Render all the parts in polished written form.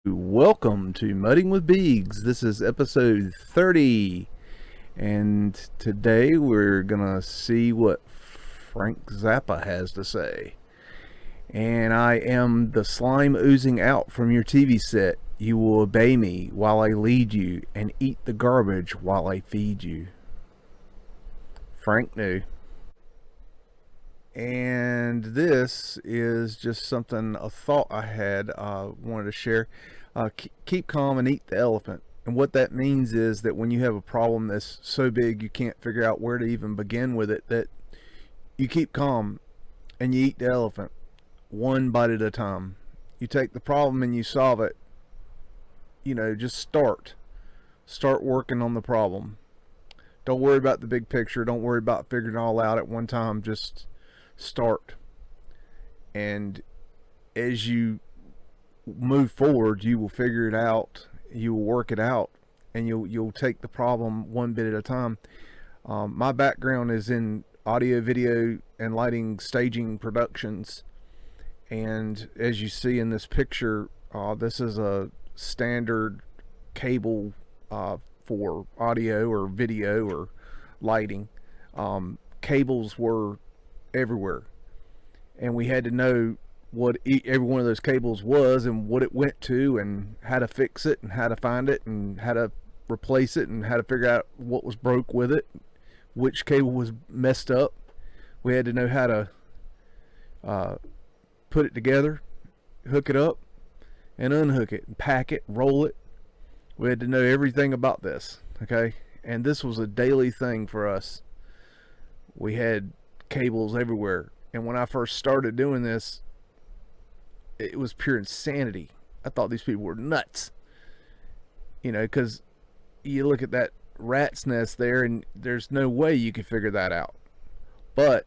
Welcome to Mudding with BEAGS. This is episode 30, and today we're gonna see what Frank Zappa has to say. And I am the slime oozing out from your TV set. You will obey me while I lead you, and eat the garbage while I feed you. Frank knew. And this is just something, a thought I had, wanted to share. Keep calm and eat the elephant. And what that means is that when you have a problem that's so big you can't figure out where to even begin with it, that you keep calm and you eat the elephant one bite at a time. You take the problem and you solve it. Just start working on the problem. Don't worry about the big picture. Don't worry about figuring it all out at one time. Just start. And as you move forward, you will figure it out. You will work it out, and you'll take the problem one bit at a time. My background is in audio, video, and lighting, staging productions. And as you see in this picture, this is a standard cable for audio or video or lighting. Cables were everywhere, and we had to know what every one of those cables was and what it went to and how to fix it and how to find it and how to replace it and how to figure out what was broke with it, which cable was messed up. We had to know how to put it together, hook it up, and unhook it, and pack it, roll it. We had to know everything about this, okay? And this was a daily thing for us. We had cables everywhere. And when I first started doing this, it was pure insanity. I thought these people were nuts. Because you look at that rat's nest there, and there's no way you could figure that out. But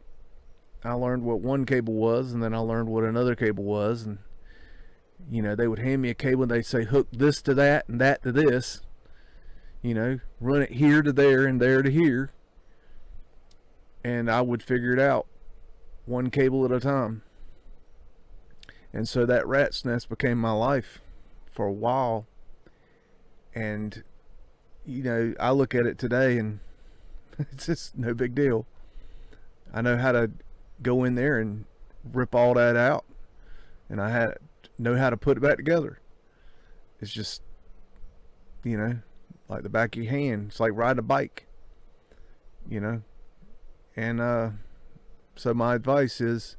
I learned what one cable was, and then I learned what another cable was, and they would hand me a cable and they'd say hook this to that and that to this. Run it here to there and there to here, and I would figure it out one cable at a time. And so that rat's nest became my life for a while. And I look at it today and it's just no big deal. I know how to go in there and rip all that out, and I know how to put it back together. It's just like the back of your hand. It's like riding a bike. And so my advice is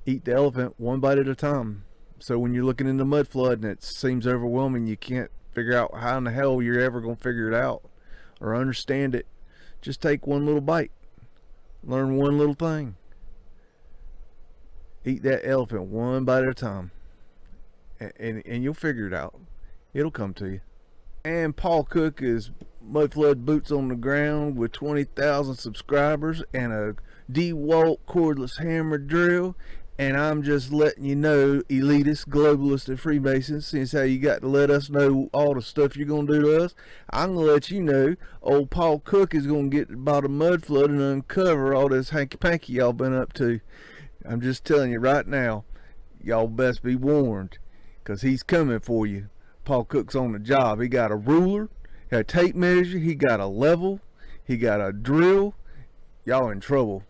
eat the elephant one bite at a time. So when you're looking into Mudflood and it seems overwhelming, you can't figure out how in the hell you're ever going to figure it out or understand it, just take one little bite. Learn one little thing. Eat that elephant one bite at a time. And you'll figure it out. It'll come to you. And Paul Cook is Mudflood Boots on the Ground with 20,000 subscribers and a DeWalt cordless hammer drill. And I'm just letting you know, elitists, globalists, and Freemasons, since how you got to let us know all the stuff you're going to do to us, I'm going to let you know old Paul Cook is going to get about a Mudflood and uncover all this hanky-panky y'all been up to. I'm just telling you right now, y'all best be warned, because he's coming for you. Paul Cook's on the job. He got a ruler, a tape measure, he got a level, he got a drill. Y'all in trouble.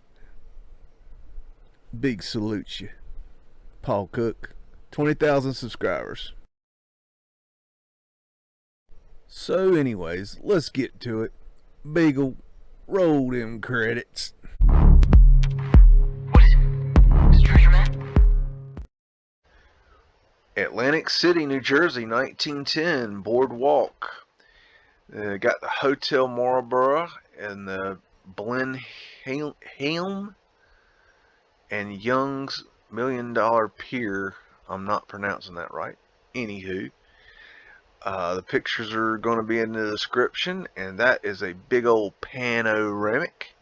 Big salute you, Paul Cook. 20,000 subscribers. So anyways, let's get to it. Beagle, roll them credits. What is it? Is it Treasure Man? Atlantic City, New Jersey, 1910, Boardwalk. Got the Hotel Marlborough and the Blenheim and Young's $1 Million Pier. I'm not pronouncing that right. Anywho, the pictures are going to be in the description, and that is a big old panoramic.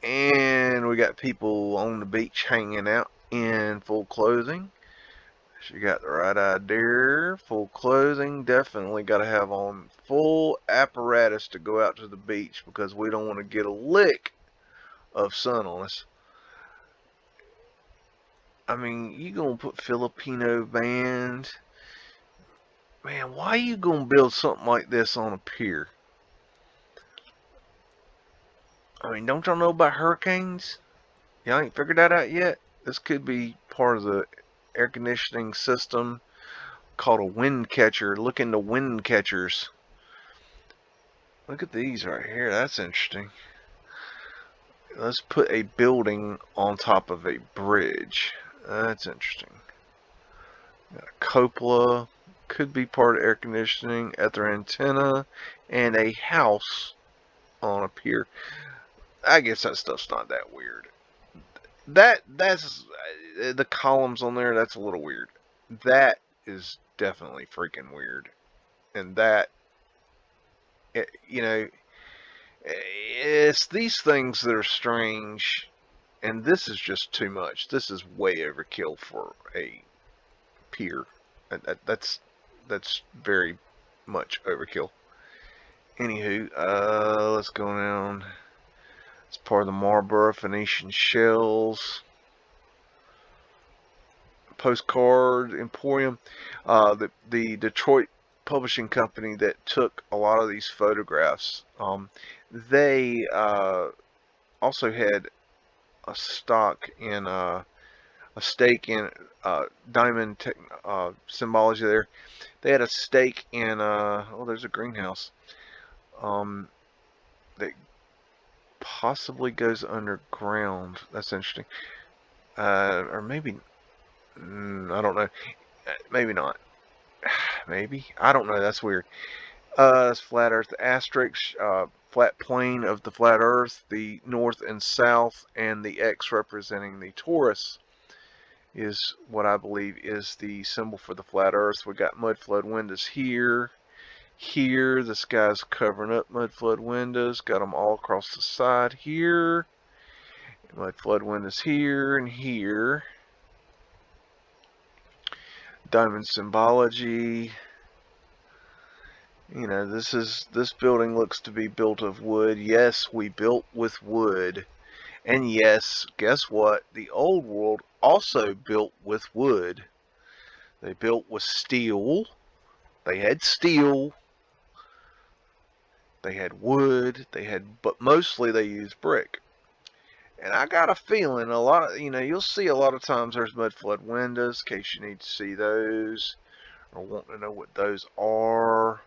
And we got people on the beach hanging out in full clothing. She got the right idea. Full clothing. Definitely got to have on full apparatus to go out to the beach, because we don't want to get a lick of sun on us. I mean, you gonna put Filipino band, Man, why are you gonna build something like this on a pier? I mean, don't y'all know about hurricanes? Y'all ain't figured that out yet? This could be part of the air conditioning system called a wind catcher. Look into wind catchers. Look at these right here. That's interesting. Let's put a building on top of a bridge. That's interesting. Got a cupola. Could be part of air conditioning. Ether antenna. And a house on a pier. I guess that stuff's not that weird. That's the columns on there. That's a little weird. That is definitely freaking weird. And that, you know, it's these things that are strange. And this is just too much. This is way overkill for a pier. That's very much overkill. Anywho, let's go down. It's part of the Marlborough Phoenician Shells. Postcard Emporium. The Detroit publishing company that took a lot of these photographs. They also had a stake in diamond symbology there. They had a stake in oh, there's a greenhouse that possibly goes underground. That's interesting. Or maybe I don't know. Maybe not. Maybe, I don't know. That's weird. It's flat Earth. The asterisk, flat plane of the flat Earth, the north and south, and the X representing the Taurus is what I believe is the symbol for the flat Earth. We got Mudflood windows here. Here, the sky's covering up Mudflood windows. Got them all across the side here. Mudflood windows here and here. Diamond symbology. You know, this building looks to be built of wood. Yes, we built with wood. And yes, guess what? The old world also built with wood. They built with steel. They had steel. They had wood. But mostly they used brick. And I got a feeling a lot of, you'll see a lot of times there's Mudflood windows, in case you need to see those or want to know what those are.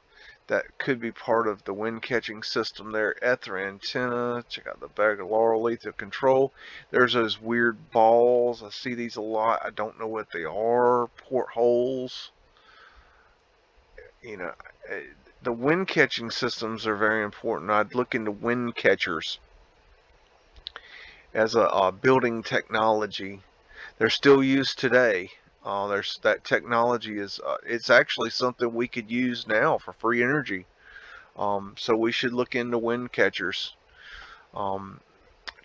That could be part of the wind catching system there. Ether antenna. Check out the bag of laurel, lethal control. There's those weird balls. I see these a lot. I don't know what they are. Portholes. The wind catching systems are very important. I'd look into wind catchers as a building technology. They're still used today. That technology is it's actually something we could use now for free energy. So we should look into wind catchers.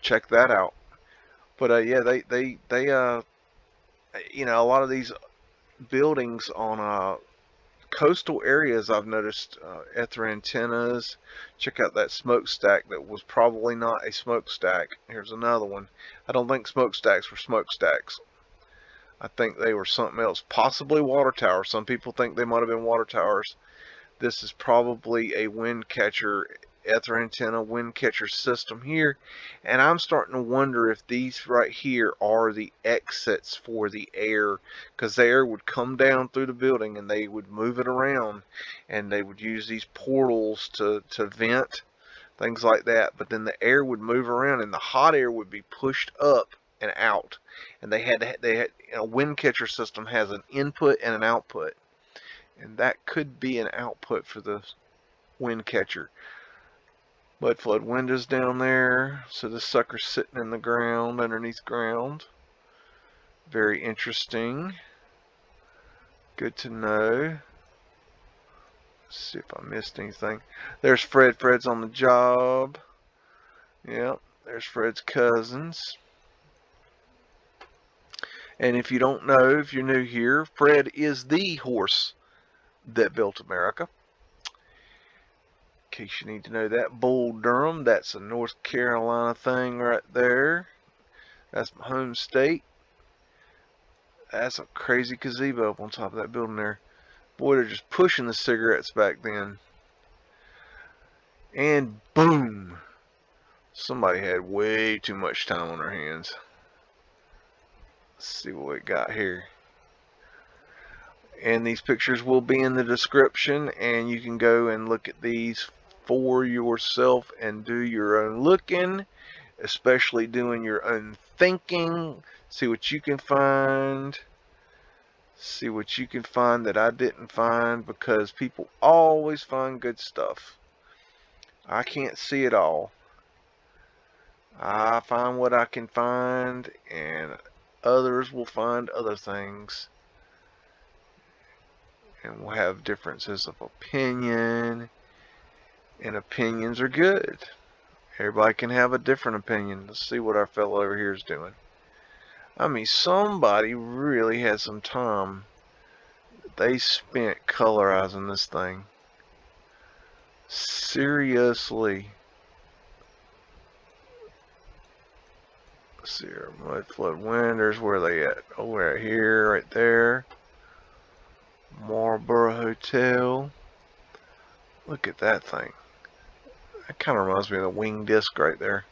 Check that out. But yeah, they a lot of these buildings on coastal areas, I've noticed ether antennas. Check out that smokestack that was probably not a smokestack. Here's another one. I don't think smokestacks were smokestacks. I think they were something else, possibly water towers. Some people think they might have been water towers. This is probably a wind catcher, ether antenna wind catcher system here. And I'm starting to wonder if these right here are the exits for the air, because the air would come down through the building and they would move it around, and they would use these portals to vent, things like that. But then the air would move around and the hot air would be pushed up and out. And they had a wind catcher system has an input and an output. And that could be an output for the wind catcher. Mudflood windows down there. So this sucker's sitting in the ground, underneath ground. Very interesting. Good to know. Let's see if I missed anything. There's Fred. Fred's on the job. Yep, there's Fred's cousins. And if you don't know, if you're new here, Fred is the horse that built America. In case you need to know that. Bull Durham, that's a North Carolina thing right there. That's my home state. That's a crazy gazebo up on top of that building there. Boy, they're just pushing the cigarettes back then. And boom! Somebody had way too much time on their hands. Let's see what we got here. And these pictures will be in the description, and you can go and look at these for yourself and do your own looking, especially doing your own thinking. See what you can find. See what you can find that I didn't find, because people always find good stuff. I can't see it all. I find what I can find, and others will find other things. And we'll have differences of opinion, and opinions are good. Everybody can have a different opinion. Let's see what our fellow over here is doing. I mean, somebody really had some time. They spent colorizing this thing. Seriously. Let's see here. Mudflood Winders, where are they at? Oh, right here, right there. Marlborough Hotel. Look at that thing. That kind of reminds me of the wing disc right there.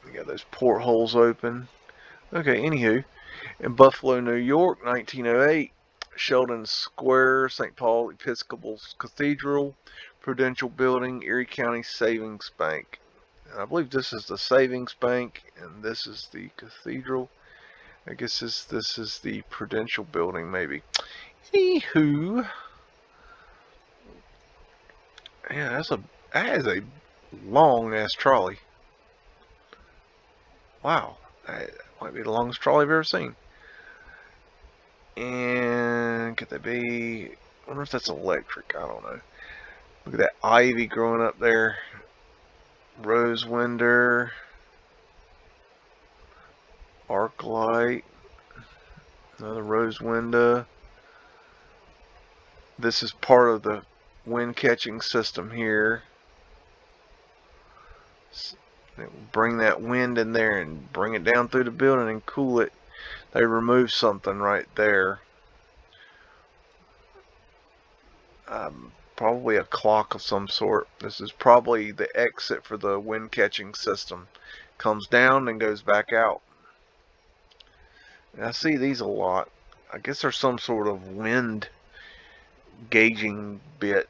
You got those portholes open. Okay, anywho, in Buffalo, New York, 1908, Sheldon Square, St. Paul Episcopal Cathedral, Prudential Building, Erie County Savings Bank. And I believe this is the Savings Bank, and this is the Cathedral. I guess this is the Prudential Building, maybe. Anywho, yeah, that is a long ass trolley. Wow, that might be the longest trolley I've ever seen. And could that be? I wonder if that's electric. I don't know. Look at that ivy growing up there. Rose winder, arc light, another rose window. This is part of the wind catching system here. Bring that wind in there and bring it down through the building and cool it. They removed something right there. Probably a clock of some sort. This is probably the exit for the wind catching system. Comes down and goes back out. And I see these a lot. I guess there's some sort of wind gauging bit.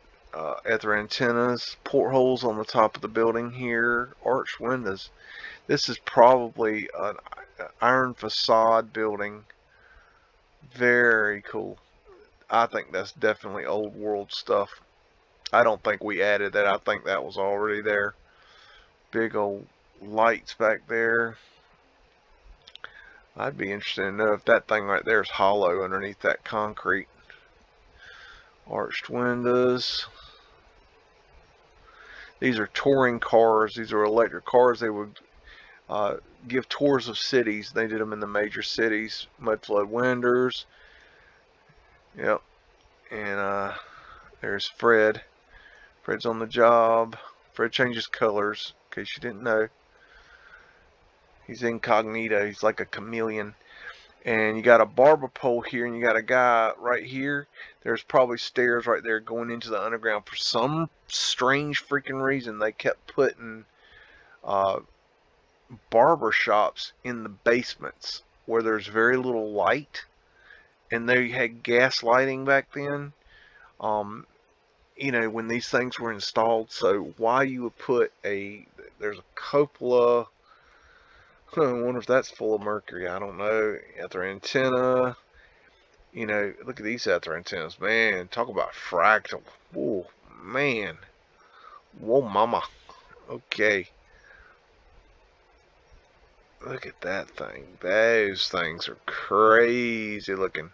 Ether antennas, portholes on the top of the building here, arched windows. This is probably an iron facade building. Very cool. I think that's definitely old world stuff. I don't think we added that. I think that was already there. Big old lights back there. I'd be interested to know if that thing right there is hollow underneath that concrete. Arched windows. These are touring cars. These are electric cars. They would give tours of cities. They did them in the major cities. Mudflood Winders. Yep. And there's Fred. Fred's on the job. Fred changes colors, in case you didn't know. He's incognito. He's like a chameleon. And you got a barber pole here, and you got a guy right here. There's probably stairs right there going into the underground. For some strange freaking reason, they kept putting barber shops in the basements where there's very little light. And they had gas lighting back then. You know, when these things were installed. So why you would put there's a cupola. I wonder if that's full of mercury. I don't know. Ether antenna. You know, look at these ether antennas. Man, talk about fractal. Oh, man. Whoa, mama. Okay. Look at that thing. Those things are crazy looking.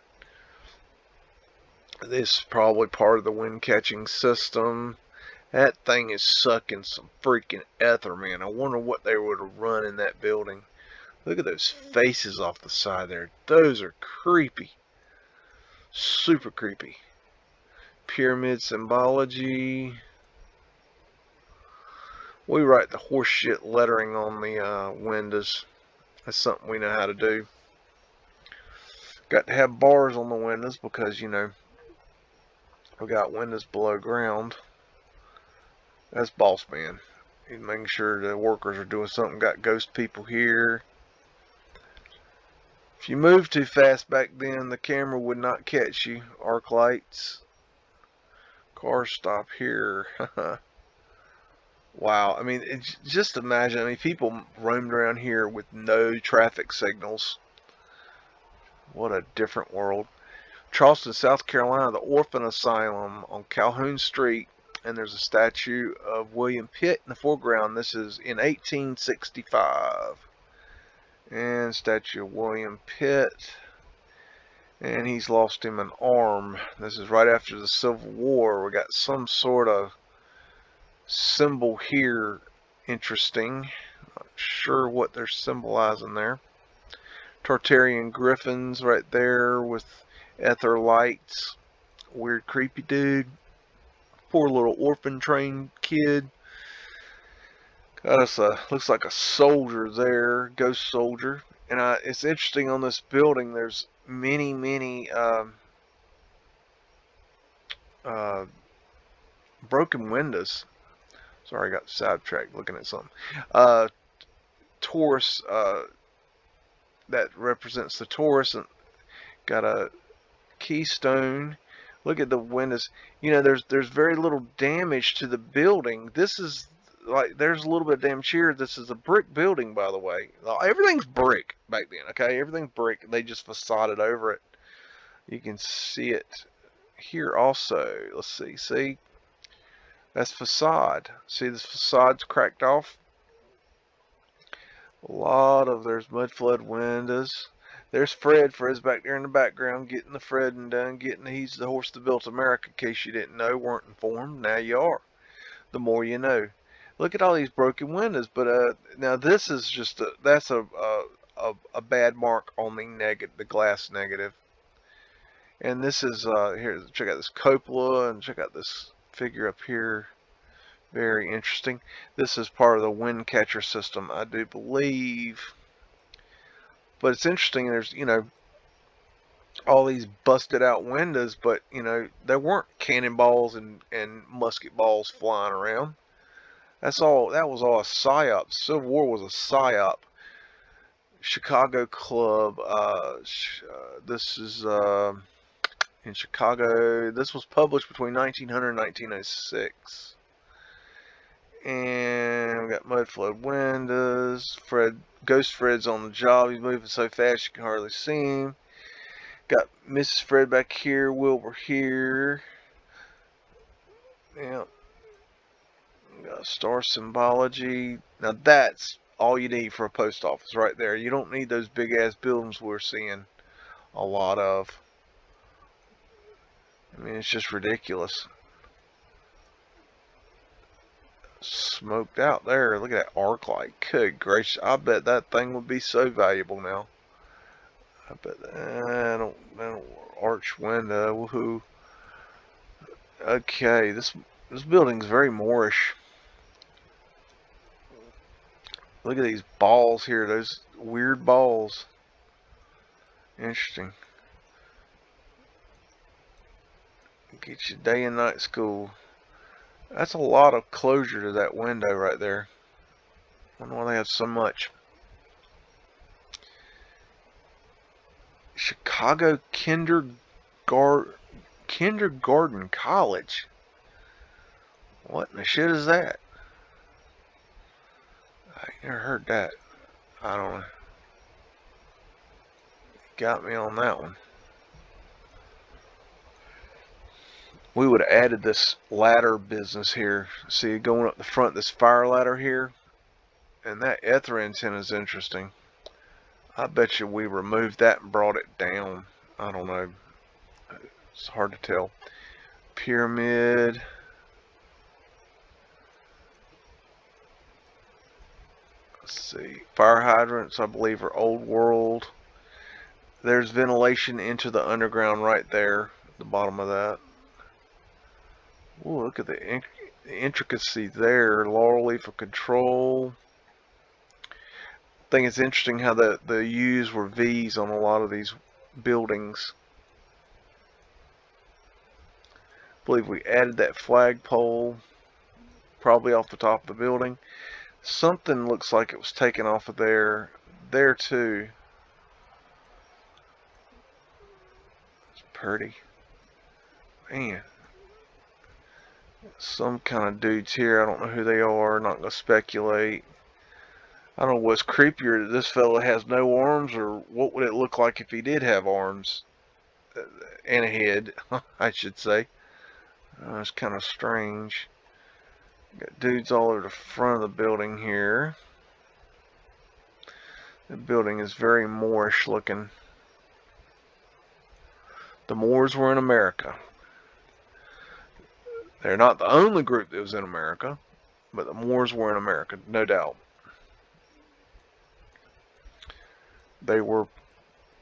This is probably part of the wind catching system. That thing is sucking some freaking ether, man. I wonder what they would have run in that building. Look at those faces off the side there. Those are creepy. Super creepy. Pyramid symbology. We write the horseshit lettering on the windows. That's something we know how to do. Got to have bars on the windows because, you know, we got windows below ground. That's boss man. He's making sure the workers are doing something. Got ghost people here. If you move too fast back then, the camera would not catch you. Arc lights. Car stop here. Wow. I mean, just imagine. I mean, people roamed around here with no traffic signals. What a different world. Charleston, South Carolina, the orphan asylum on Calhoun Street. And there's a statue of William Pitt in the foreground. This is in 1865. And statue of William Pitt. And he's lost him an arm. This is right after the Civil War. We got some sort of symbol here. Interesting. Not sure what they're symbolizing there. Tartarian griffins right there with ether lights. Weird creepy dude. Poor little orphan train kid. Got us a, looks like a soldier there, ghost soldier. And it's interesting on this building, there's many broken windows. Sorry, I got sidetracked looking at something. Taurus, that represents the Taurus, and got a keystone. Look at the windows. You know, there's very little damage to the building. This is like, there's a little bit of damage here. This is a brick building, by the way. Everything's brick back then, okay? Everything's brick. They just facaded over it. You can see it here also. Let's see. See? That's facade. See, this facade's cracked off. A lot of, there's Mudflood windows. There's Fred. Fred's back there in the background getting the Fredding done. He's the horse that built America, in case you didn't know, weren't informed. Now you are. The more you know. Look at all these broken windows. But now this is just that's a bad mark on the glass negative. And this is here. Check out this cupola and check out this figure up here. Very interesting. This is part of the wind catcher system, I do believe. But it's interesting. There's, you know, all these busted out windows, but, you know, there weren't cannonballs and musket balls flying around. That was all a psyop. Civil War was a psyop. Chicago Club. This is in Chicago. This was published between 1900 and 1906. And we got Mudflood windows. Ghost Fred's on the job. He's moving so fast you can hardly see him. Got Mrs. Fred back here. Wilbur here. Yeah. Got star symbology. Now that's all you need for a post office right there. You don't need those big ass buildings we're seeing a lot of. I mean, it's just ridiculous. Smoked out there. Look at that arc light. Good gracious. I bet that thing would be so valuable now. I bet that arch window. Woohoo. Okay, this building's very Moorish. Look at these balls here, those weird balls. Interesting. Get you day and night school. That's a lot of closure to that window right there. I wonder why they have so much. Chicago Kindergarten College. What in the shit is that? I never heard that. I don't know. Got me on that one. We would have added this ladder business here. See, going up the front, this fire ladder here. And that ether antenna is interesting. I bet you we removed that and brought it down. I don't know. It's hard to tell. Pyramid. Let's see. Fire hydrants, I believe, are old world. There's ventilation into the underground right there. At the bottom of that. Ooh, look at the intricacy there. Laurel leaf for control. I think it's interesting how the U's were V's on a lot of these buildings. I believe we added that flagpole probably off the top of the building. Something looks like it was taken off of there too. It's pretty. Man. Some kind of dudes here. I don't know who they are. Not going to speculate. I don't know what's creepier, that this fella has no arms, or what would it look like if he did have arms and a head, I should say. It's kind of strange. Got dudes all over the front of the building here. The building is very Moorish looking. The Moors were in America. They're not the only group that was in America, but the Moors were in America, no doubt. They were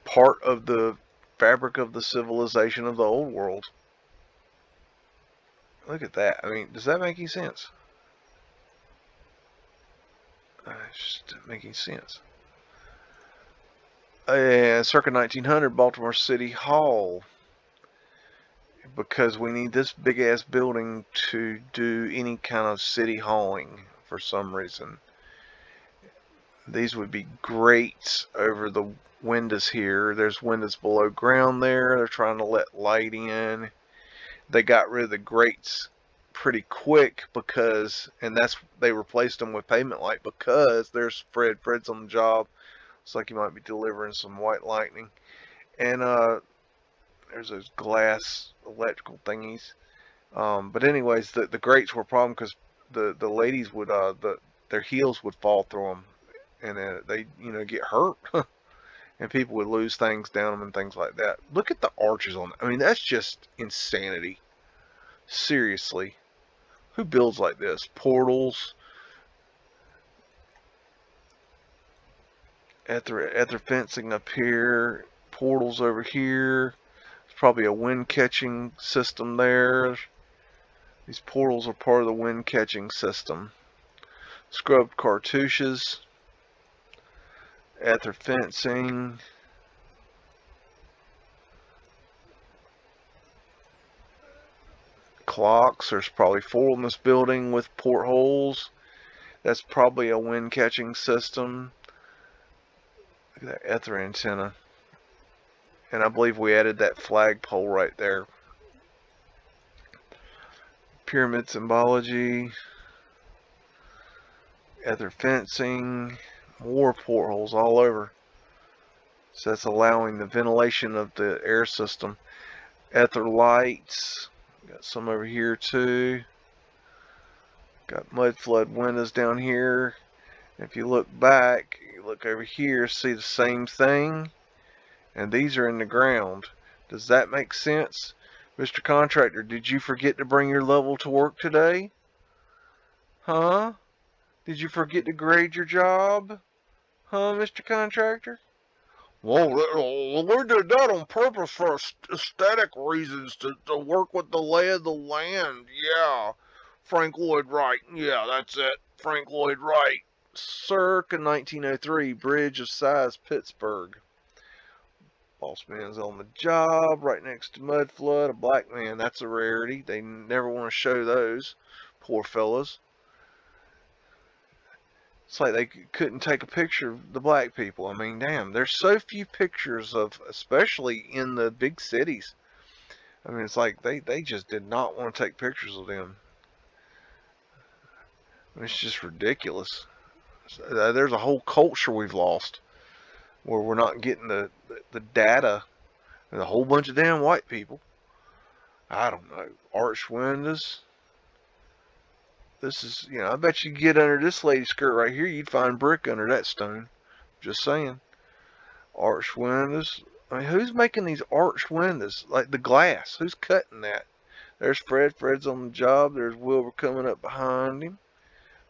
part of the fabric of the civilization of the old world. Look at that. I mean, does that make any sense? It's just making sense. Circa 1900, Baltimore City Hall. Because we need this big ass building to do any kind of city halling for some reason. These would be grates over the windows here. There's windows below ground there. They're trying to let light in. They got rid of the grates pretty quick because, and they replaced them with pavement light because there's Fred's on the job. Looks like he might be delivering some white lightning. And there's those glass electrical thingies. But anyways, the grates were a problem because the ladies would their heels would fall through them, and they get hurt, and people would lose things down them and things like that. Look at the arches on it. I mean, that's just insanity. Seriously, who builds like this? Portals. Ether fencing up here. Portals over here. There's probably a wind catching system there. These portals are part of the wind catching system. Scrubbed cartouches. Ether fencing. Clocks. There's probably 4 in this building with portholes. That's probably a wind catching system. Look at that ether antenna. And I believe we added that flagpole right there. Pyramid symbology. Ether fencing. More portholes all over. So that's allowing the ventilation of the air system. Ether lights. Got some over here too. Got Mudflood windows down here. If you look back, you look over here, see the same thing. And these are in the ground. Does that make sense? Mr. Contractor, did you forget to bring your level to work today? Huh? Did you forget to grade your job? Huh, Mr. Contractor? Well, we did that on purpose for aesthetic reasons, to work with the lay of the land. Yeah. Frank Lloyd Wright. Yeah, that's it. Frank Lloyd Wright. Circa 1903, Bridge of Sighs, Pittsburgh. Boss man's on the job, right next to Mudflood. A black man, that's a rarity. They never want to show those. Poor fellas. It's like they couldn't take a picture of the black people. I mean, damn, there's so few pictures of, especially in the big cities. I mean, it's like they just did not want to take pictures of them. It's just ridiculous. There's a whole culture we've lost where we're not getting the data. There's a whole bunch of damn white people. I don't know. Arched windows. This is, I bet you get under this lady's skirt right here, you'd find brick under that stone. Just saying. Arched windows. I mean, who's making these arched windows? Like the glass. Who's cutting that? There's Fred. Fred's on the job. There's Wilbur coming up behind him.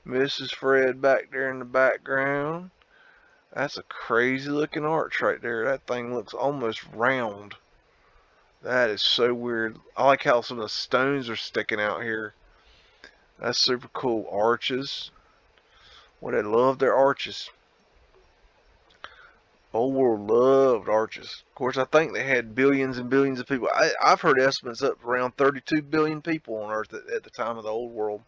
Mrs. Fred back there in the background. That's a crazy looking arch right there. That thing looks almost round. That is so weird. I like how some of the stones are sticking out here. That's super cool. Arches. Well, they love their arches. Old world loved arches. Of course, I think they had billions and billions of people. I've heard estimates up around 32 billion people on Earth at the time of the old world.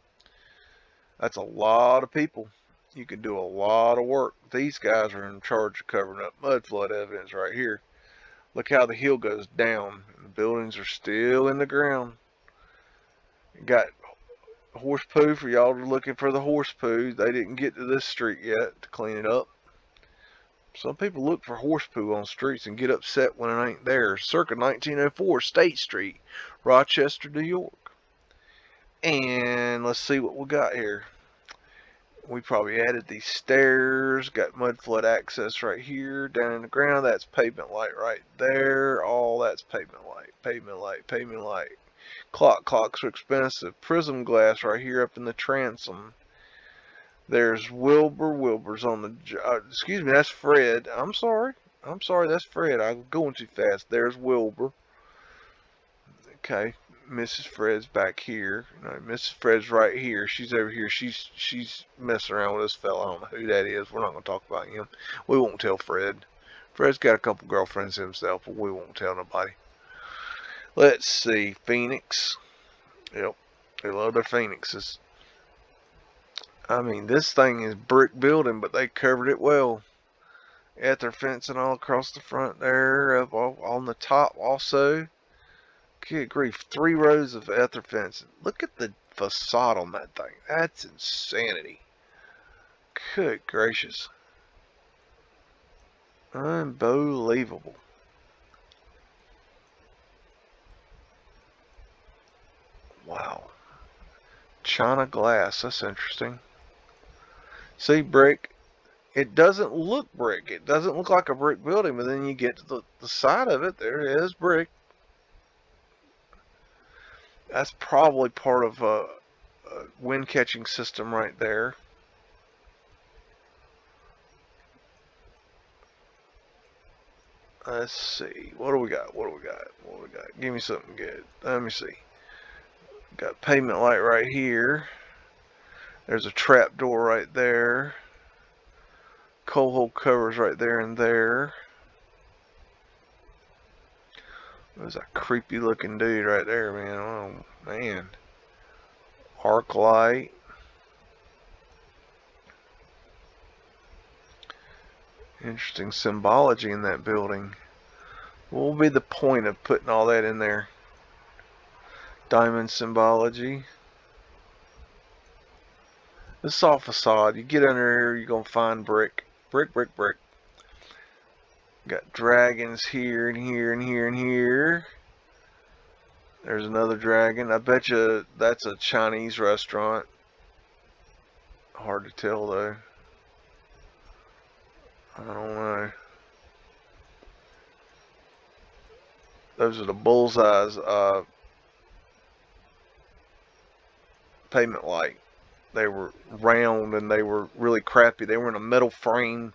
That's a lot of people. You can do a lot of work. These guys are in charge of covering up mudflood evidence right here. Look how the hill goes down. The buildings are still in the ground. Got horse poo for y'all looking for the horse poo. They didn't get to this street yet to clean it up. Some people look for horse poo on streets and get upset when it ain't there. Circa 1904, State Street, Rochester, New York. And let's see what we got here. We probably added these stairs. Got mud flood access right here. Down in the ground, that's pavement light right there. All that's pavement light, pavement light, pavement light. Clocks are expensive. Prism glass right here up in the transom. There's Wilbur's on the, excuse me, that's Fred. I'm sorry, that's Fred. I'm going too fast. There's Wilbur. Okay, Mrs. Fred's back here. No, Mrs. Fred's right here. She's over here. She's messing around with this fella. I don't know who that is. We're not going to talk about him. We won't tell Fred. Fred's got a couple girlfriends himself, but we won't tell nobody. Let's see, Phoenix. Yep, they love their Phoenixes. I mean, this thing is brick building, but they covered it well. Ether fencing all across the front there, up on the top also. Good grief, 3 rows of ether fencing. Look at the facade on that thing. That's insanity. Good gracious. Unbelievable. Wow. China glass, that's interesting. See, brick. It doesn't look brick. It doesn't look like a brick building, but then you get to the side of it. There it is, brick. That's probably part of a wind catching system right there. Let's see. What do we got? What do we got? What do we got? Give me something good. Let me see. Got pavement light right here. There's a trap door right there. Coal hole covers right there and there. There's a creepy looking dude right there, man. Oh, man. Arc light. Interesting symbology in that building. What will be the point of putting all that in there? Diamond symbology. This is all facade. You get under here, you're going to find brick. Brick, brick, brick. Got dragons here and here and here and here. There's another dragon. I bet you that's a Chinese restaurant. Hard to tell though. I don't know. Those are the bullseyes. Pavement light. They were round and they were really crappy. They were in a metal frame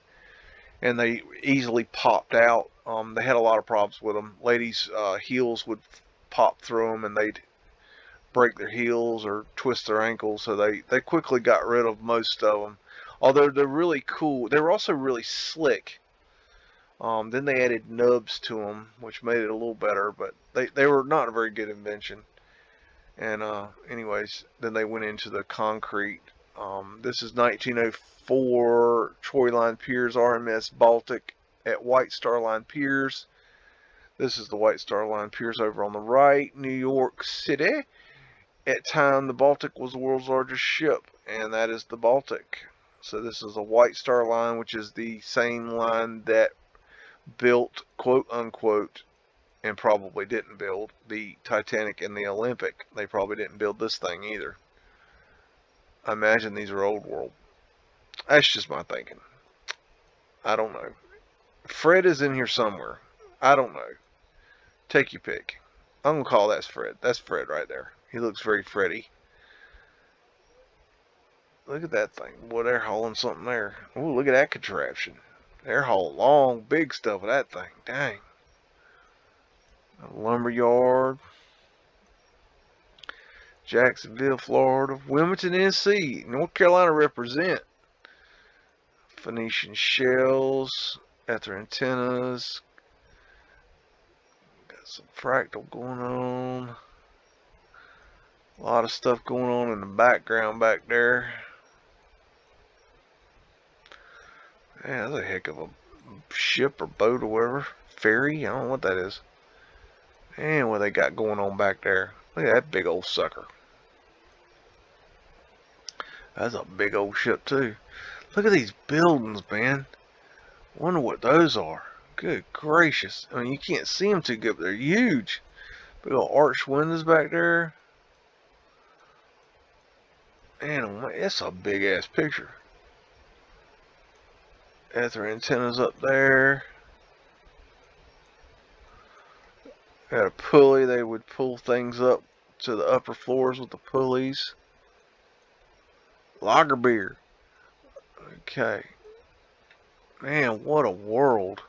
and they easily popped out. They had a lot of problems with them. Ladies' heels would pop through them and they'd break their heels or twist their ankles. So they quickly got rid of most of them. Although they're really cool. They were also really slick. Then they added nubs to them, which made it a little better. But they were not a very good invention. And anyways, then they went into the concrete. This is 1904 Troy Line Piers, RMS Baltic at White Star Line Piers. This is the White Star Line Piers over on the right, New York City. At time, the Baltic was the world's largest ship, and that is the Baltic. So this is a White Star Line, which is the same line that built, quote unquote, and probably didn't build the Titanic and the Olympic. They probably didn't build this thing either. I imagine these are old world. That's just my thinking. I don't know. Fred is in here somewhere. I don't know. Take your pick. I'm going to call that Fred. That's Fred right there. He looks very Freddy. Look at that thing. Boy, they're hauling something there. Ooh, look at that contraption. They're hauling long, big stuff with that thing. Dang. A lumber yard. Jacksonville, Florida. Wilmington, NC. North Carolina represent. Phoenician shells. Ether antennas. Got some fractal going on. A lot of stuff going on in the background back there. Yeah, that's a heck of a ship or boat or whatever. Ferry? I don't know what that is. And what they got going on back there. Look at that big old sucker. That's a big old ship too. Look at these buildings, man. Wonder what those are. Good gracious. I mean, you can't see them too good, but they're huge. Big old arched windows back there. Man, it's a big ass picture. Ether antennas up there. Got a pulley. They would pull things up to the upper floors with the pulleys. Lager beer. Okay. Man, what a world.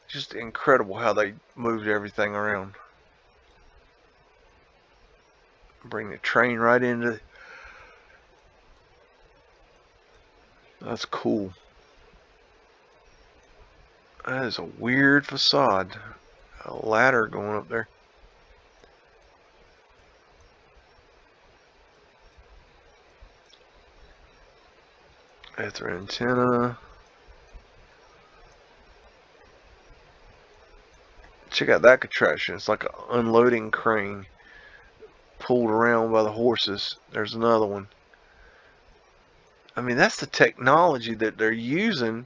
Just incredible how they moved everything around. Bring the train right into. That's cool. That is a weird facade. A ladder going up there. Ether antenna. Check out that contraption. It's like an unloading crane pulled around by the horses. There's another one. I mean, that's the technology that they're using.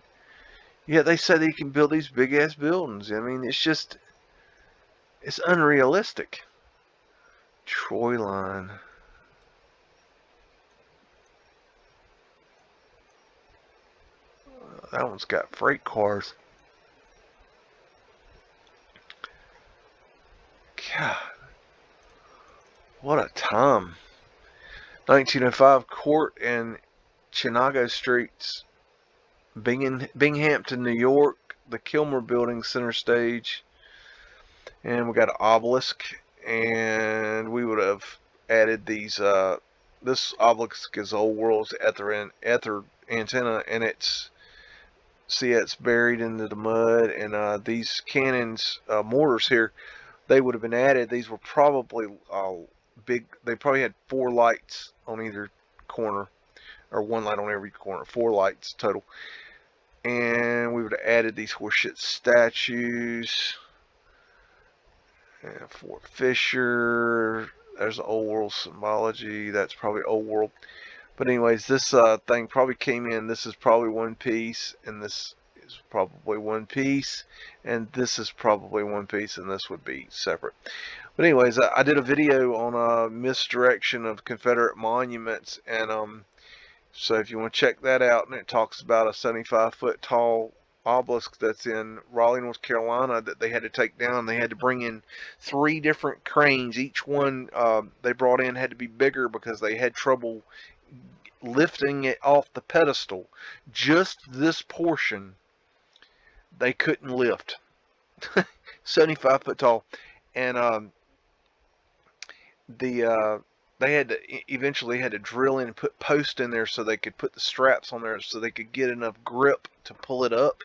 Yet they say they can build these big ass buildings. I mean, it's unrealistic. Troy line. That one's got freight cars. God, what a time. 1905 Court and Chinago Streets, Binghamton, New York. The Kilmer Building, center stage. And we got an obelisk. And we would have added these. This obelisk is Old World's ether antenna, and it's buried into the mud. And these cannons, mortars here, they would have been added. These were probably big. They probably had 4 lights on either corner, or 1 light on every corner. 4 lights total. And we would have added these horseshit statues. And Fort Fisher. There's the Old World symbology. That's probably Old World. But anyways, this thing probably came in. This is probably one piece, and this is probably one piece, and this is probably one piece, and this would be separate. But anyways, I did a video on misdirection of Confederate monuments, and so if you want to check that out, and it talks about a 75-foot tall obelisk that's in Raleigh, North Carolina, that they had to take down. They had to bring in 3 different cranes. Each one they brought in had to be bigger because they had trouble lifting it off the pedestal. Just this portion they couldn't lift. 75 foot tall. And they had to eventually had to drill in and put posts in there so they could put the straps on there so they could get enough grip to pull it up.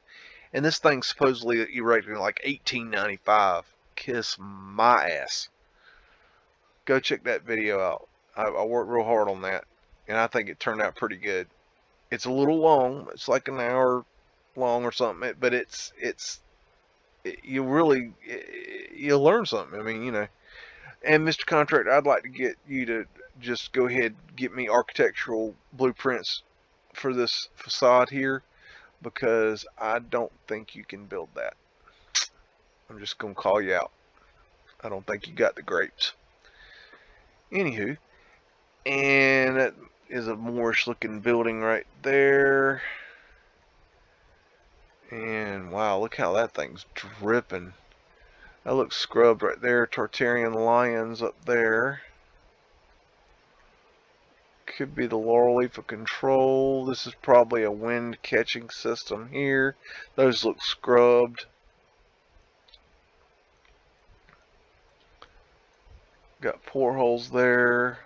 And this thing's supposedly erected in like 1895. Kiss my ass. Go check that video out. I worked real hard on that, and I think it turned out pretty good. It's a little long. It's like an hour long or something, but you'll learn something. I mean, you know. And Mr. Contractor, I'd like to get you to just go ahead and get me architectural blueprints for this facade here, because I don't think you can build that. I'm just going to call you out. I don't think you got the grapes. Anywho, and that is a Moorish looking building right there. And wow, look how that thing's dripping. That looks scrubbed right there. Tartarian lions up there. Could be the laurel leaf of control. This is probably a wind catching system here. Those look scrubbed. Got portholes there.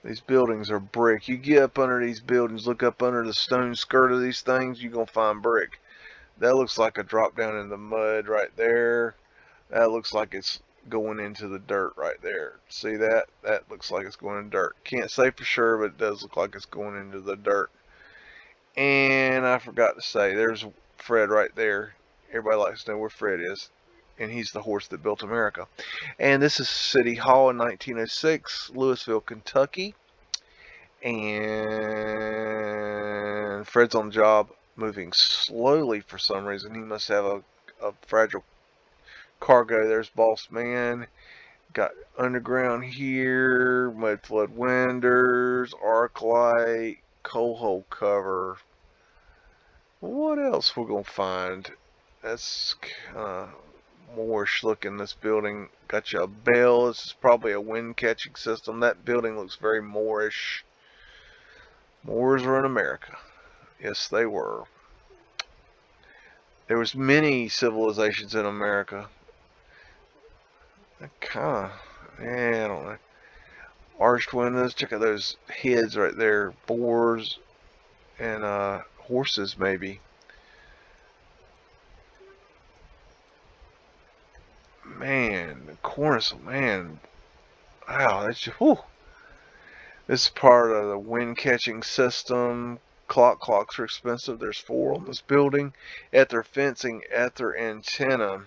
These buildings are brick. You get up under these buildings, look up under the stone skirt of these things, you're going to find brick. That looks like a drop down in the mud right there. That looks like it's going into the dirt right there. See that? That looks like it's going in dirt. Can't say for sure, but it does look like it's going into the dirt. And I forgot to say, there's Fred right there. Everybody likes to know where Fred is. And he's the horse that built America. And this is City Hall in 1906, Louisville, Kentucky. And Fred's on the job, moving slowly for some reason. He must have a fragile cargo. There's Boss Man. Got underground here, Mudflood windows, arc light, coal hole cover. What else we're gonna find? That's kind of Moorish looking. This building got you a bell. This is probably a wind catching system. That building looks very Moorish. Moors were in America. Yes, they were. There was many civilizations in America. I don't know. Arched windows. Check out those heads right there. Boars and horses, maybe. Man, the cornice, man. Wow, that's just, whew. This is part of the wind catching system. Clocks are expensive. There's 4 on this building. Ether fencing, ether antenna.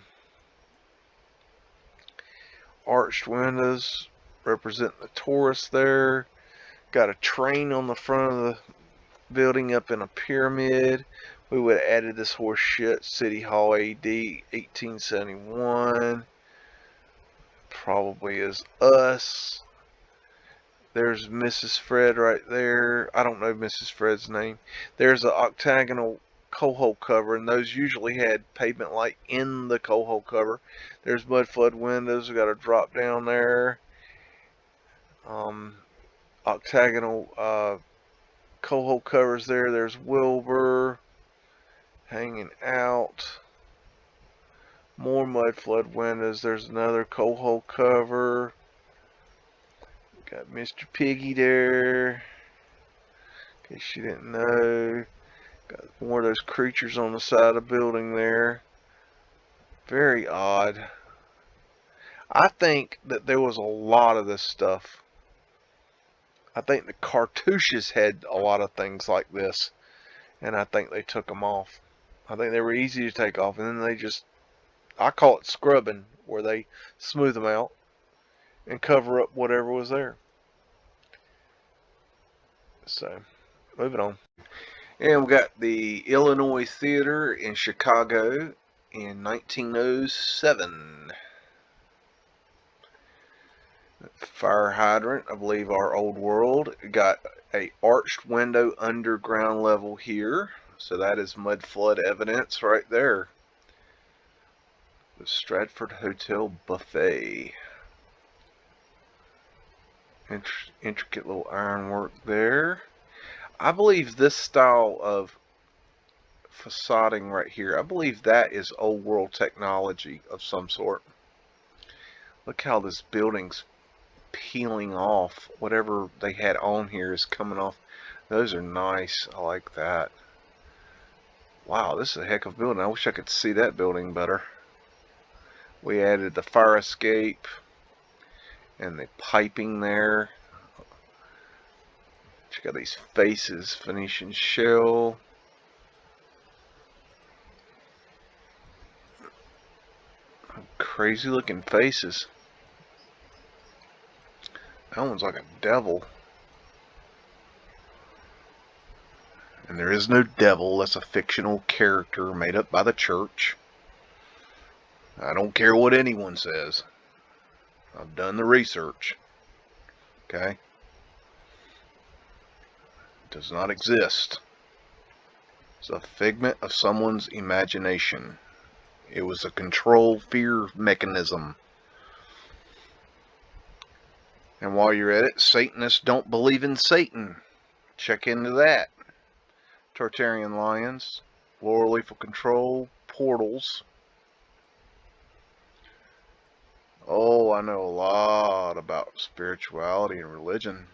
Arched windows represent the Taurus there. Got a train on the front of the building up in a pyramid. We would have added this horse shit. City Hall AD 1871. Probably is us. There's Mrs. Fred right there. I don't know Mrs. Fred's name. There's an octagonal coal hole cover, and those usually had pavement light in the coal hole cover. There's Mudflood windows. We got a drop down there. Octagonal coal hole covers there. There's Wilbur hanging out. More Mudflood windows. There's another coal hole cover. Got Mr. Piggy there. In case you didn't know. Got more of those creatures on the side of the building there. Very odd. I think that there was a lot of this stuff. I think the cartouches had a lot of things like this. And I think they took them off. I think they were easy to take off. And then they just, I call it scrubbing, where they smooth them out and cover up whatever was there. So, moving on. And we got the Illinois Theater in Chicago in 1907. Fire hydrant, I believe our old world. Got a arched window underground level here. So that is mud flood evidence right there. The Stratford Hotel buffet. Intricate little ironwork there. I believe this style of facading right here, I believe that is old world technology of some sort. Look how this building's peeling off. Whatever they had on here is coming off. Those are nice. I like that. Wow, this is a heck of a building. I wish I could see that building better. We added the fire escape and the piping there. Check out these faces. Phoenician shell. Crazy looking faces. That one's like a devil. And there is no devil. That's a fictional character made up by the church. I don't care what anyone says. I've done the research. Okay? It does not exist. It's a figment of someone's imagination. It was a control fear mechanism. And while you're at it, Satanists don't believe in Satan. Check into that. Tartarian lions, floral lethal control, portals. Oh, I know a lot about spirituality and religion.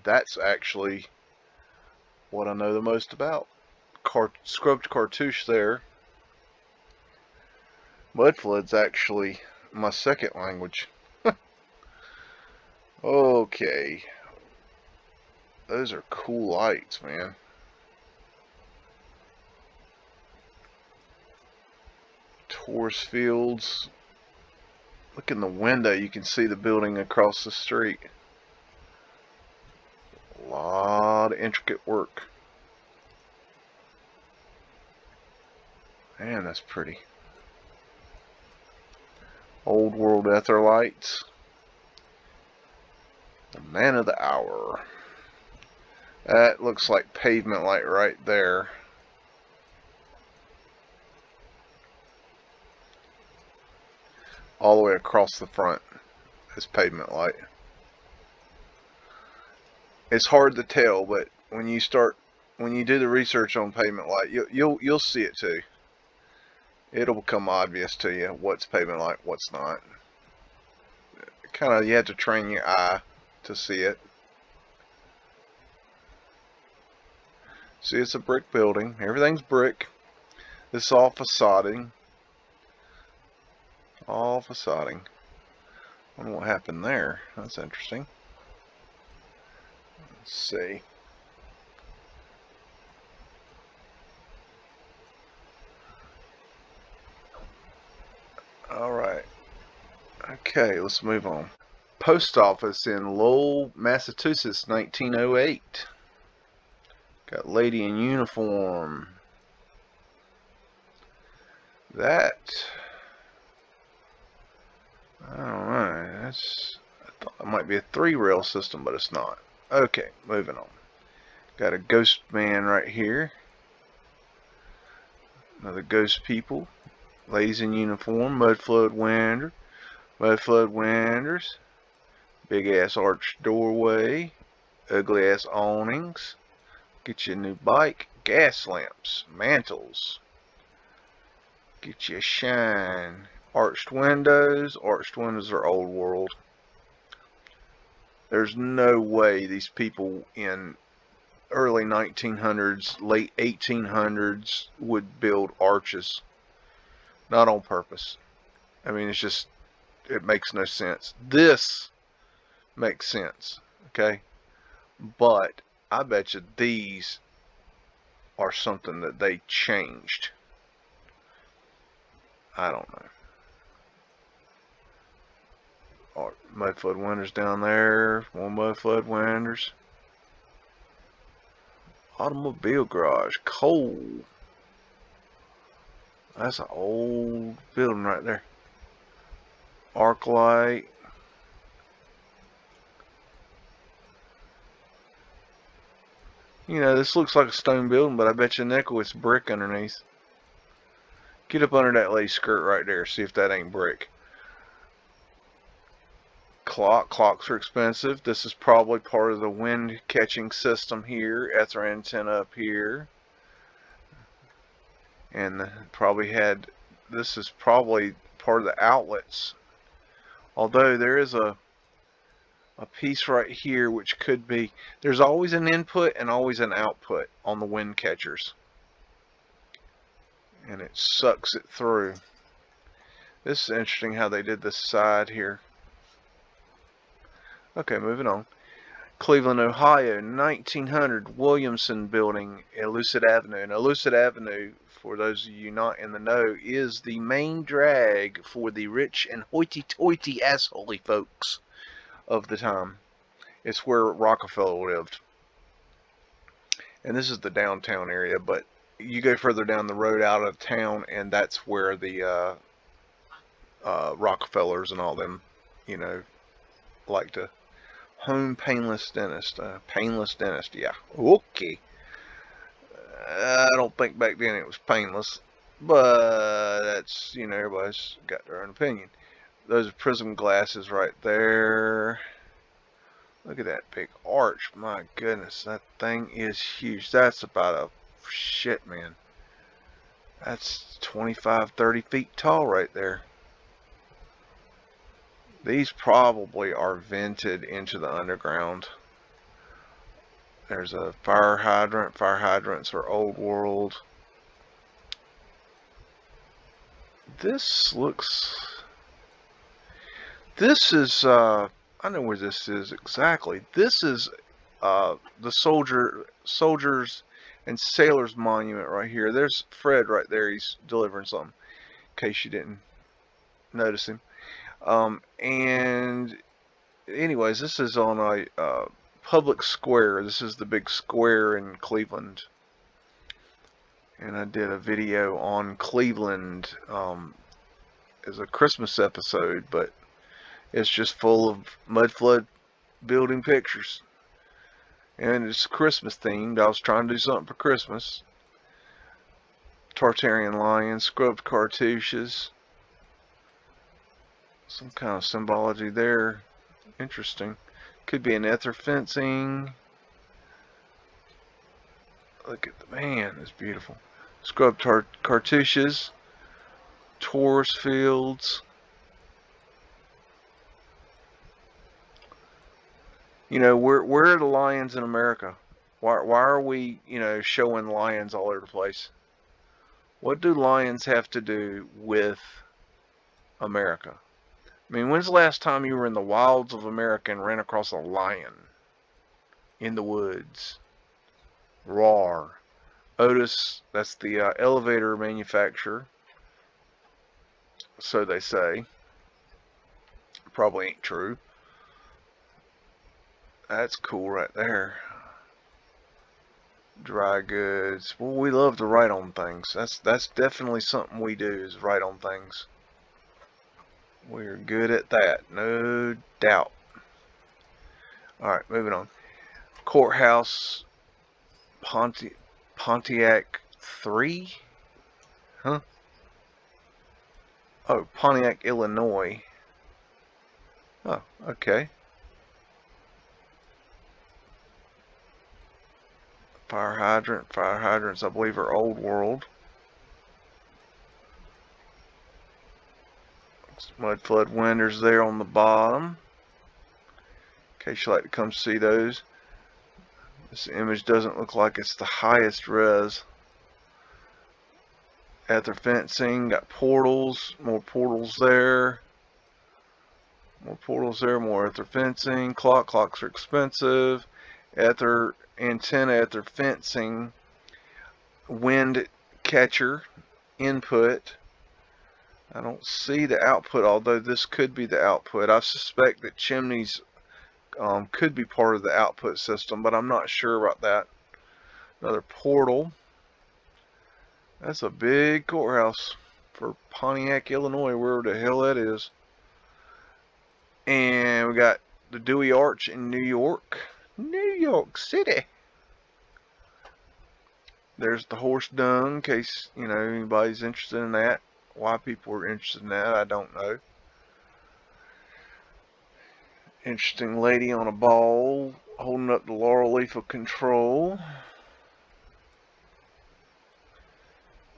That's actually what I know the most about. Scrubbed cartouche there. Mudflood's actually my second language. Okay. Those are cool lights, man. Tourist fields. Look in the window, you can see the building across the street. A lot of intricate work. Man, that's pretty. Old world ether lights. The man of the hour. That looks like pavement light right there. All the way across the front is pavement light. It's hard to tell, but when you do the research on pavement light, you'll see it too. It'll become obvious to you what's pavement light, what's not. Kind of, you have to train your eye to see it. See, it's a brick building. Everything's brick. This is all facading. All facading. I wonder what happened there. That's interesting. Let's see. Alright. Okay, let's move on. Post office in Lowell, Massachusetts, 1908. Got lady in uniform. That, I don't know. I thought it might be a 3-rail system, but it's not. Okay, moving on. Got a ghost man right here. Another ghost people. Ladies in uniform. Mudflood Wander. Mudflood Wanders. Big ass arched doorway. Ugly ass awnings. Get you a new bike. Gas lamps. Mantles. Get you a shine. Arched windows. Arched windows are old world. There's no way these people in early 1900s, late 1800s would build arches. Not on purpose. I mean, it's just, it makes no sense. This makes sense, okay? But I bet you these are something that they changed. I don't know. Mudflood Winders down there. More Mudflood Winders. Automobile garage. Coal. That's an old building right there. Arc light. You know, this looks like a stone building, but I bet you nickel it's brick underneath. Get up under that lady's skirt right there. See if that ain't brick. Clocks are expensive. This is probably part of the wind catching system here. Ether antenna up here. And probably had, this is probably part of the outlets. Although there is a piece right here which could be, there's always an input and always an output on the wind catchers. And it sucks it through. This is interesting how they did this side here. Okay, moving on. Cleveland, Ohio, 1900 Williamson Building, Illicit Avenue. And Illicit Avenue, for those of you not in the know, is the main drag for the rich and hoity-toity assholey folks of the time. It's where Rockefeller lived. And this is the downtown area, but you go further down the road out of town, and that's where the Rockefellers and all them, you know, like to home. Painless dentist. Painless dentist, yeah. Okay. I don't think back then it was painless, but that's, you know, everybody's got their own opinion. Those are prism glasses right there. Look at that big arch. My goodness, that thing is huge. That's about a shit, man. That's 25, 30 feet tall right there. These probably are vented into the underground. There's a fire hydrant. Fire hydrants are old world. This is, I know where this is exactly. This is the soldiers and sailors monument right here. There's Fred right there. He's delivering something, in case you didn't notice him. And anyways, this is on a public square. This is the big square in Cleveland. And I did a video on Cleveland as a Christmas episode, but it's just full of Mudflood building pictures. And it's Christmas themed. I was trying to do something for Christmas. Tartarian lions, scrubbed cartouches. Some kind of symbology there. Interesting. Could be an ether fencing. Look at the man, it's beautiful. Scrubbed cartouches, Taurus fields. You know, where are the lions in America? Why are we, showing lions all over the place? What do lions have to do with America? I mean, when's the last time you were in the wilds of America and ran across a lion in the woods? Roar. Otis, that's the elevator manufacturer. So they say. Probably ain't true. That's cool right there. Dry goods. Well, we love to write on things. That's definitely something we do, is write on things. We're good at that, no doubt. Alright, moving on. Courthouse, Pontiac 3? Huh? Oh, Pontiac, Illinois. Oh, okay. Fire hydrant. Fire hydrants, I believe, are old world. Mudflood windows there on the bottom, in case you like to come see those. This image doesn't look like it's the highest res. Ether fencing, got portals, more portals there. More portals there, more ether fencing. Clocks are expensive. Ether antenna, ether fencing. Wind catcher input. I don't see the output, although this could be the output. I suspect that chimneys could be part of the output system, but I'm not sure about that. Another portal. That's a big courthouse for Pontiac, Illinois, wherever the hell that is. And we got the Dewey Arch in New York. New York City. There's the horse dung, in case, anybody's interested in that. Why people are interested in that, I don't know. Interesting lady on a ball holding up the laurel leaf of control.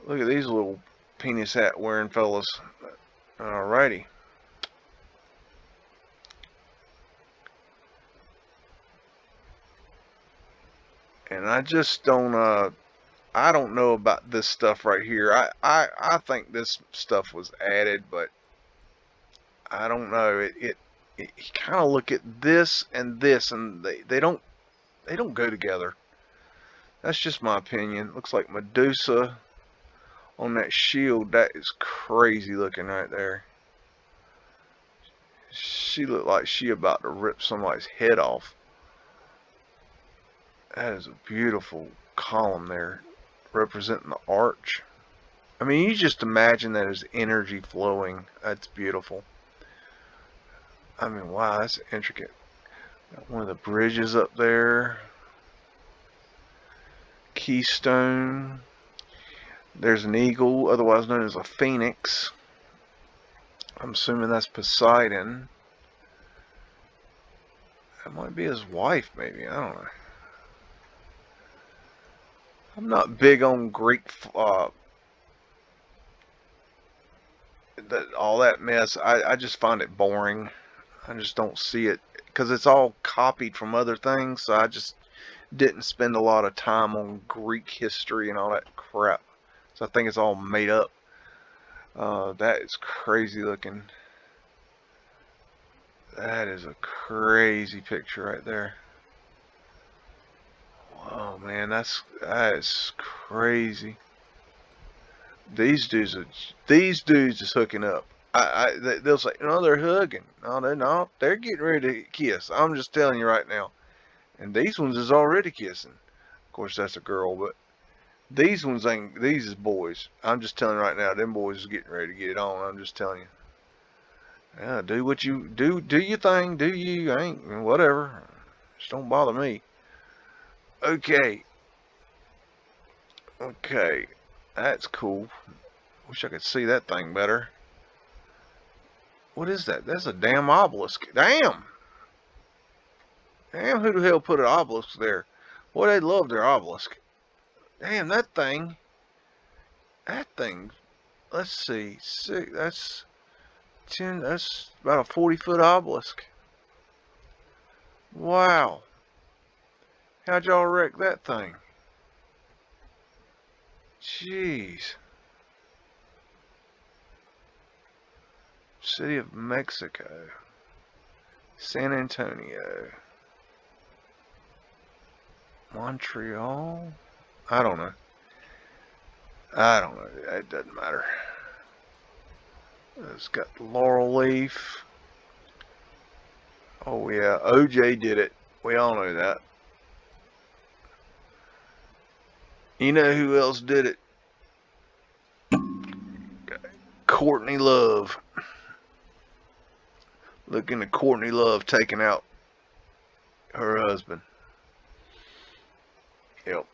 Look at these little penis hat wearing fellas. Alrighty. And I just don't I don't know about this stuff right here. I think this stuff was added, but I don't know. You kind of look at this, and they don't go together. That's just my opinion. Looks like Medusa on that shield. That is crazy looking right there. She looked like she about to rip somebody's head off. That is a beautiful column there, representing the arch. I mean, you just imagine that as energy flowing. That's beautiful. I mean, wow, that's intricate. Got one of the bridges up there. Keystone. There's an eagle, otherwise known as a phoenix. I'm assuming that's Poseidon. That might be his wife, maybe. I don't know. I'm not big on Greek, all that mess. I just find it boring. I just don't see it, because it's all copied from other things, so I just didn't spend a lot of time on Greek history and all that crap. So I think it's all made up. That is crazy looking. That is a crazy picture right there. Oh man, that is crazy. These dudes is hooking up. They'll say, no, they're hugging. No, they're not. They're getting ready to kiss. I'm just telling you right now. And these ones is already kissing. Of course, that's a girl, but these ones ain't. These is boys. I'm just telling you right now. Them boys is getting ready to get it on. I'm just telling you. Yeah, do what you do. Do your thing. Do you? I ain't whatever. Just don't bother me. Okay. Okay. That's cool. Wish I could see that thing better. What is that? That's a damn obelisk. Damn. Damn, who the hell put an obelisk there? Boy, they love their obelisk. Damn, that thing. That thing. Let's see. That's 10. That's about a 40-foot obelisk. Wow. How'd y'all wreck that thing? Jeez. City of Mexico. San Antonio. Montreal? I don't know. I don't know. It doesn't matter. It's got the laurel leaf. Oh yeah, OJ did it. We all know that. You know who else did it? Courtney Love. Looking at Courtney Love taking out her husband. Yep.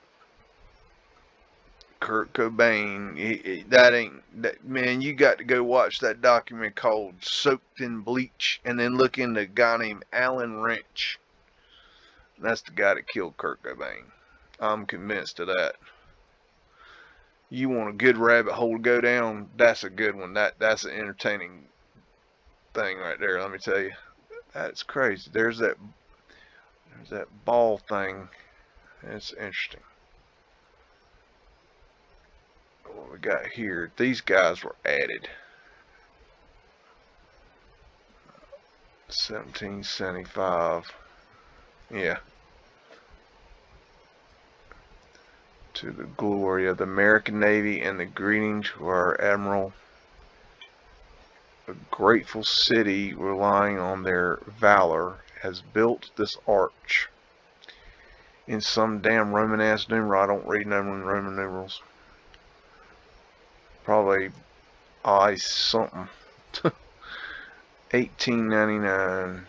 Kurt Cobain. That ain't that man. You got to go watch that document called "Soaked in Bleach," and then look into a guy named Alan Wrench. That's the guy that killed Kurt Cobain. I'm convinced of that. You want a good rabbit hole to go down? That's a good one. That's an entertaining thing right there. Let me tell you, that's crazy. There's that ball thing. It's interesting. What we got here? These guys were added. 1775. Yeah. To the glory of the American Navy and the greeting to our Admiral. A grateful city relying on their valor has built this arch. In some damn Roman ass numeral. I don't read Roman numerals. Probably I something. 1899.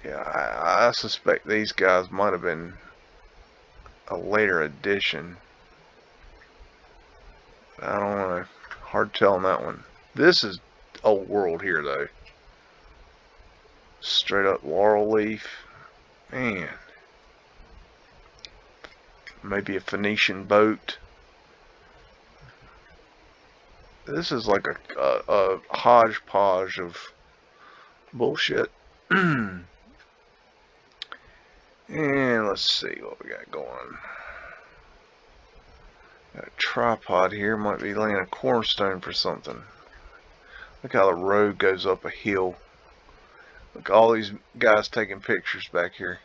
Yeah, I suspect these guys might have been a later edition. I don't know. Hard telling that one. This is old world here though. Straight up laurel leaf. Man. Maybe a Phoenician boat. This is like a hodgepodge of bullshit. And let's see what we got going. Got a tripod here. Might be laying a cornerstone for something. Look how the road goes up a hill. Look, all these guys taking pictures back here.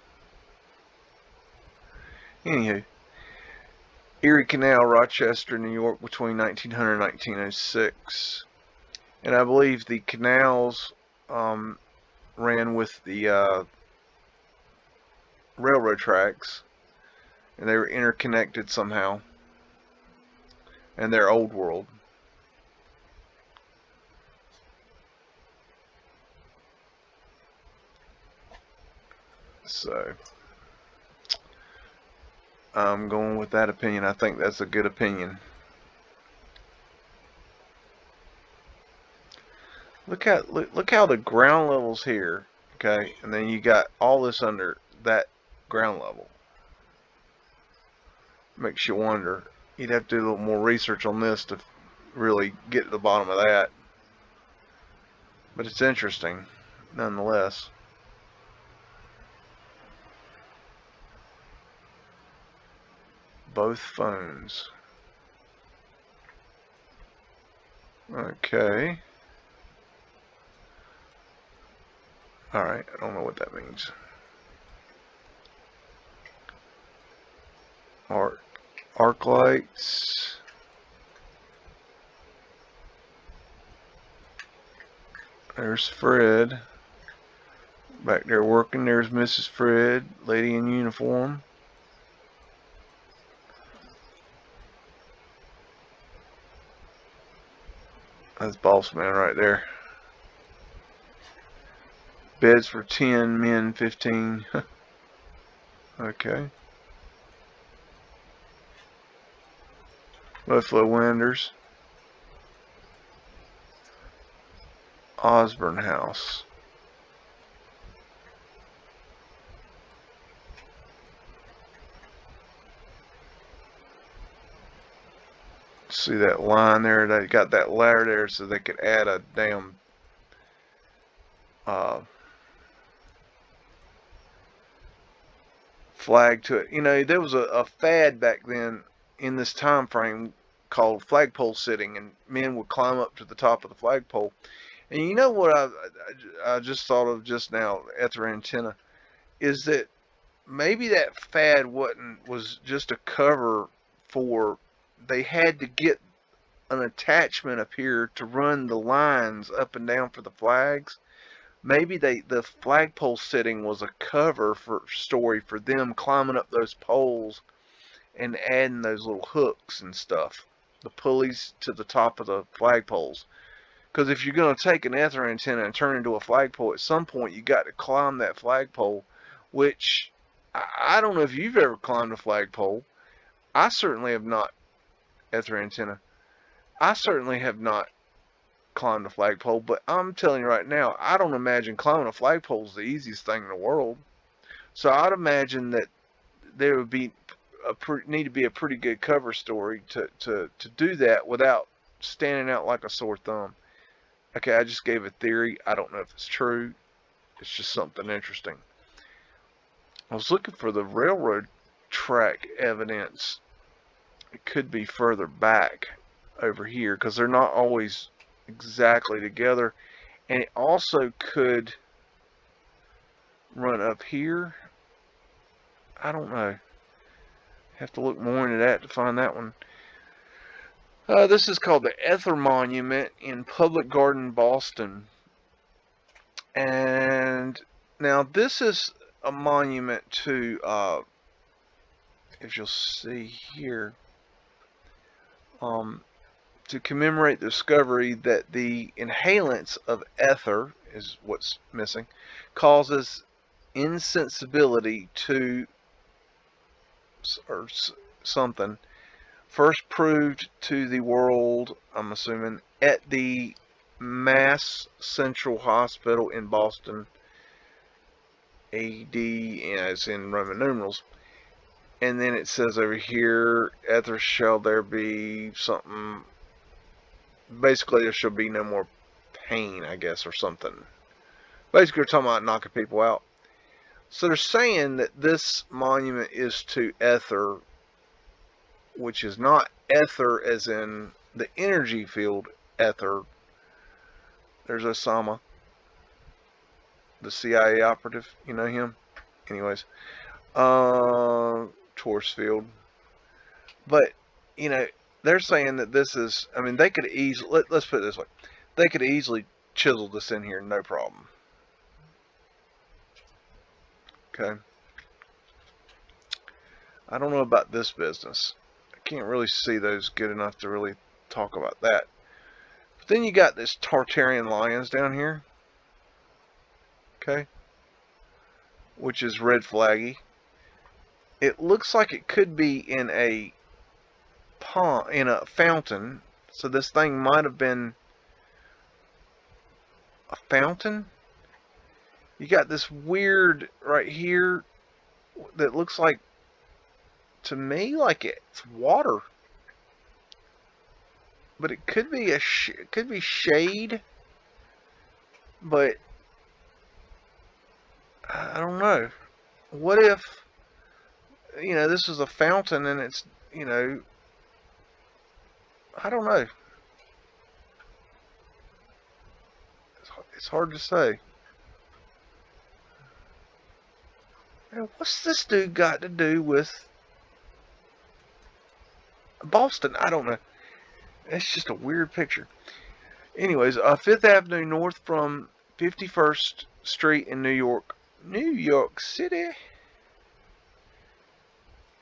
Anywho. Erie Canal, Rochester, New York, between 1900 and 1906. And I believe the canals ran with the railroad tracks. And they were interconnected somehow. And they're old world. So I'm going with that opinion. I think that's a good opinion. Look how the ground level's here, okay, and then you got all this under that ground level. Makes you wonder. You'd have to do a little more research on this to really get to the bottom of that. But it's interesting, nonetheless. both phones. Okay. Alright, I don't know what that means. Arc lights. There's Fred. Back there working, there's Mrs. Fred, lady in uniform. That's boss man right there. Beds for 10, men 15. Okay. Mudflood Winders. Osborne House. See that line there? They got that ladder there so they could add a damn flag to it. You know, there was a fad back then in this time frame called flagpole sitting, and men would climb up to the top of the flagpole. And you know what I just thought of just now, Ether antenna, is that maybe that fad was just a cover for, they had to get an attachment up here to run the lines up and down for the flags. Maybe the flagpole sitting was a cover for story for them climbing up those poles and adding those little hooks and stuff, the pulleys to the top of the flagpoles. Because if you're going to take an ether antenna and turn it into a flagpole, at some point you got to climb that flagpole, which I don't know if you've ever climbed a flagpole. I certainly have not. Ether antenna. I certainly have not climbed a flagpole, but I'm telling you right now, I don't imagine climbing a flagpole is the easiest thing in the world. So I'd imagine that there would be need to be a pretty good cover story to do that without standing out like a sore thumb. Okay, I just gave a theory. I don't know if it's true. It's just something interesting. I was looking for the railroad track evidence. It could be further back over here because they're not always exactly together. And it also could run up here. I don't know. Have to look more into that to find that one. This is called the Ether Monument in Public Garden, Boston. And now this is a monument to, if you'll see here, to commemorate the discovery that the inhalants of ether, is what's missing, causes insensibility to or something. First proved to the world, I'm assuming, at the Mass Central Hospital in Boston, AD, as in Roman numerals. And then it says over here, ether shall there be something, basically there shall be no more pain, I guess, or something. Basically, we're talking about knocking people out. So they're saying that this monument is to ether, which is not ether as in the energy field ether. There's Osama, the CIA operative, you know him? Anyways, Torch field. But, you know, they're saying that this is, I mean, they could easily, let's put it this way, they could easily chisel this in here, no problem. Okay. I don't know about this business. I can't really see those good enough to really talk about that. But then you got this Tartarian lions down here. Okay. Which is red flaggy. It looks like it could be in a pond, in a fountain. So this thing might have been a fountain. You got this weird right here that looks like, to me, like it's water. But it could be it could be shade. But I don't know. What if, you know, this is a fountain and it's you know, I don't know. It's hard to say. Man, what's this dude got to do with Boston? I don't know. It's just a weird picture. Anyways, 5th Avenue north from 51st Street in New York City.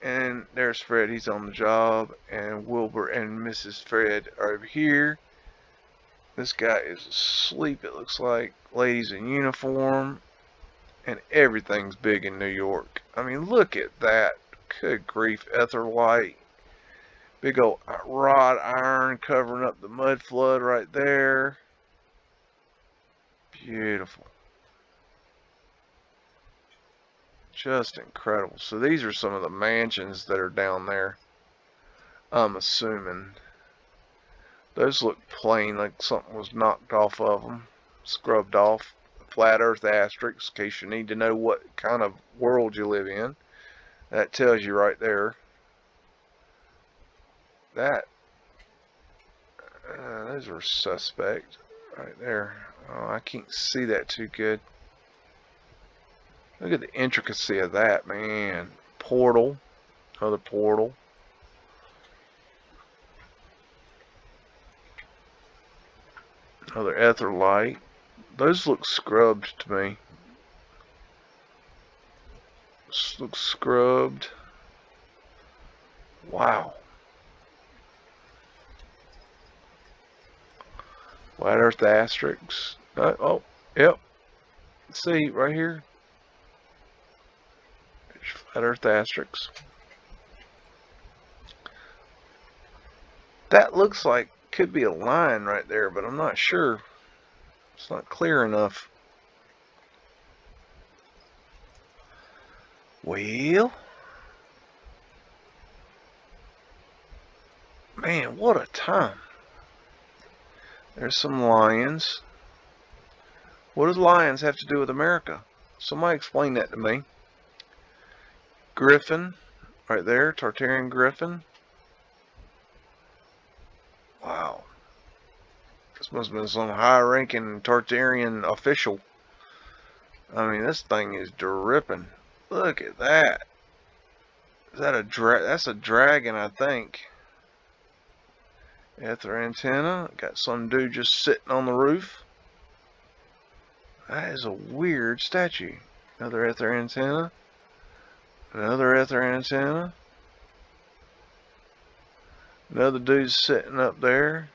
And there's Fred. He's on the job. And Wilbur and Mrs. Fred are over here. This guy is asleep, it looks like. Ladies in uniform. And everything's big in New York. I mean, look at that. Good grief, ether light. Big old wrought iron covering up the mud flood right there. Beautiful. Just incredible. So these are some of the mansions that are down there. I'm assuming. Those look plain, like something was knocked off of them. Scrubbed off. Flat earth asterisk, in case you need to know what kind of world you live in. That tells you right there. That those are suspect right there. Oh, I can't see that too good. Look at the intricacy of that, man. Portal. Another portal. Another ether light. Those look scrubbed to me. This looks scrubbed. Wow. Flat earth asterisks. Oh, yep. See, right here. There's flat earth asterisks. That looks like could be a line right there, but I'm not sure. It's not clear enough. Well, man, what a time. There's some lions. What does lions have to do with America? Somebody explain that to me. Griffin, right there, Tartarian griffin. Wow. This must have been some high-ranking Tartarian official. I mean, this thing is dripping. Look at that. Is that a that's a dragon, I think. Ether antenna. Got some dude just sitting on the roof. That is a weird statue. Another ether antenna. Another ether antenna. Another dude sitting up there.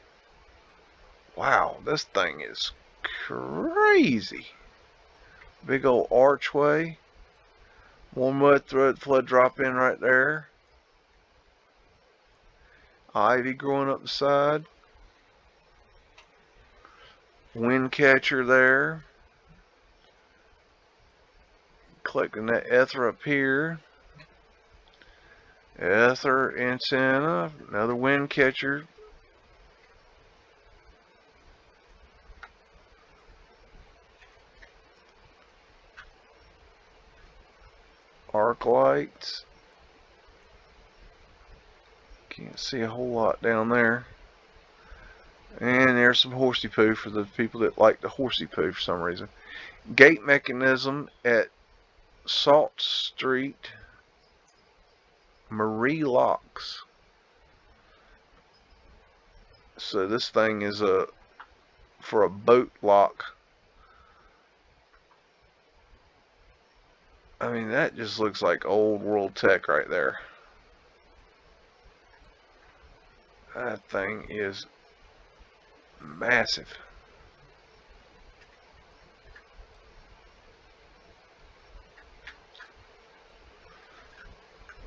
Wow, this thing is crazy. Big old archway. More Mudflood drop in right there. Ivy growing up the side. Wind catcher there. Collecting that ether up here. Ether antenna. Another wind catcher. Arc lights. Can't see a whole lot down there. And there's some horsey poo for the people that like the horsey poo for some reason. Gate mechanism at Salt Street. Marie Locks. So this thing is for a boat lock. I mean, that just looks like old world tech right there. That thing is massive.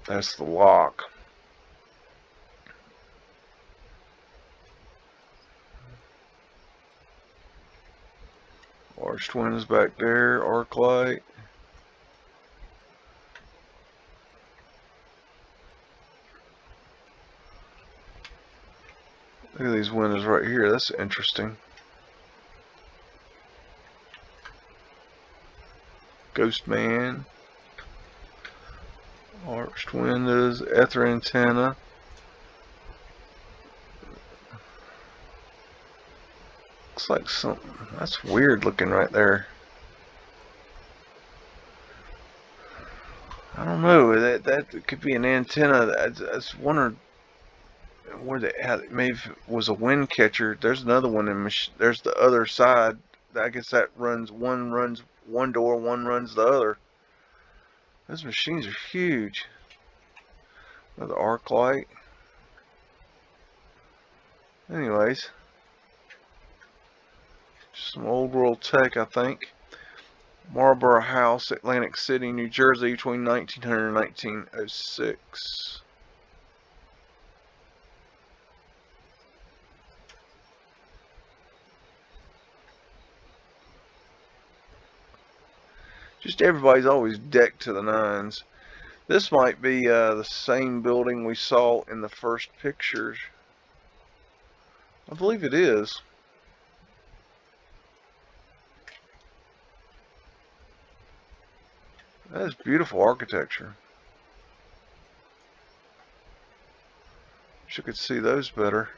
That's the lock. Arched windows back there, arc light. Look at these windows right here. That's interesting. Ghost man. Arched windows, ether antenna. Looks like something. That's weird looking right there. I don't know. That could be an antenna. I just wondered where they had. Maybe if it was a wind catcher. There's another one in. There's the other side. I guess that runs one door, one runs the other. Those machines are huge. Another arc light. Anyways, just some old world tech, I think. Marlborough House, Atlantic City, New Jersey, between 1900 and 1906. Just everybody's always decked to the nines. This might be the same building we saw in the first pictures. I believe it is. That is beautiful architecture. Wish you could see those better.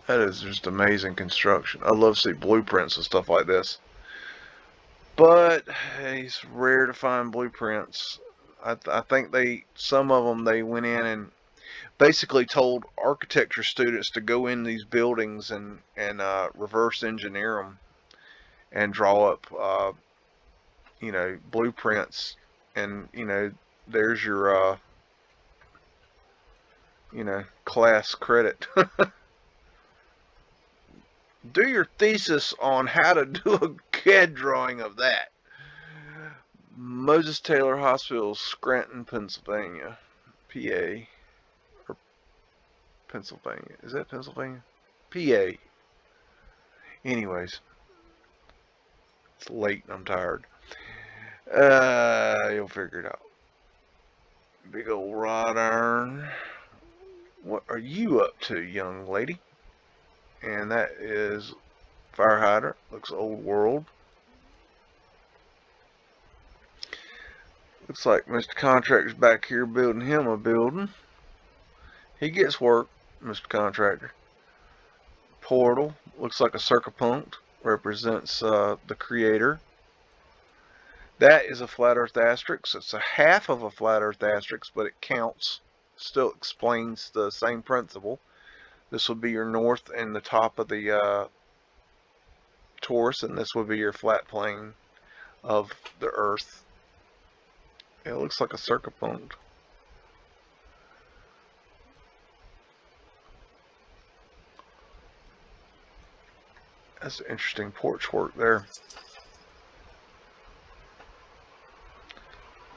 That is just amazing construction. I love to see blueprints and stuff like this. But hey, it's rare to find blueprints. I think some of them they went in and basically told architecture students to go in these buildings and reverse engineer them and draw up blueprints, and there's your class credit. Do your thesis on how to do a CAD drawing of that. Moses Taylor Hospital, Scranton, Pennsylvania, PA. Or Pennsylvania. Is that Pennsylvania? PA. Anyways. It's late and I'm tired. You'll figure it out. Big old rod iron. What are you up to, young lady? And that is fire hydrant. Looks old world. Looks like Mr. Contractor's back here building him a building. He gets work, Mr. Contractor. Portal. Looks like a circumpunct. Represents the creator. That is a flat earth asterisk. It's a half of a flat earth asterisk, but it counts. Still explains the same principle. This would be your north and the top of the torus, and this would be your flat plane of the earth. It looks like a circumpunct. That's interesting porch work there.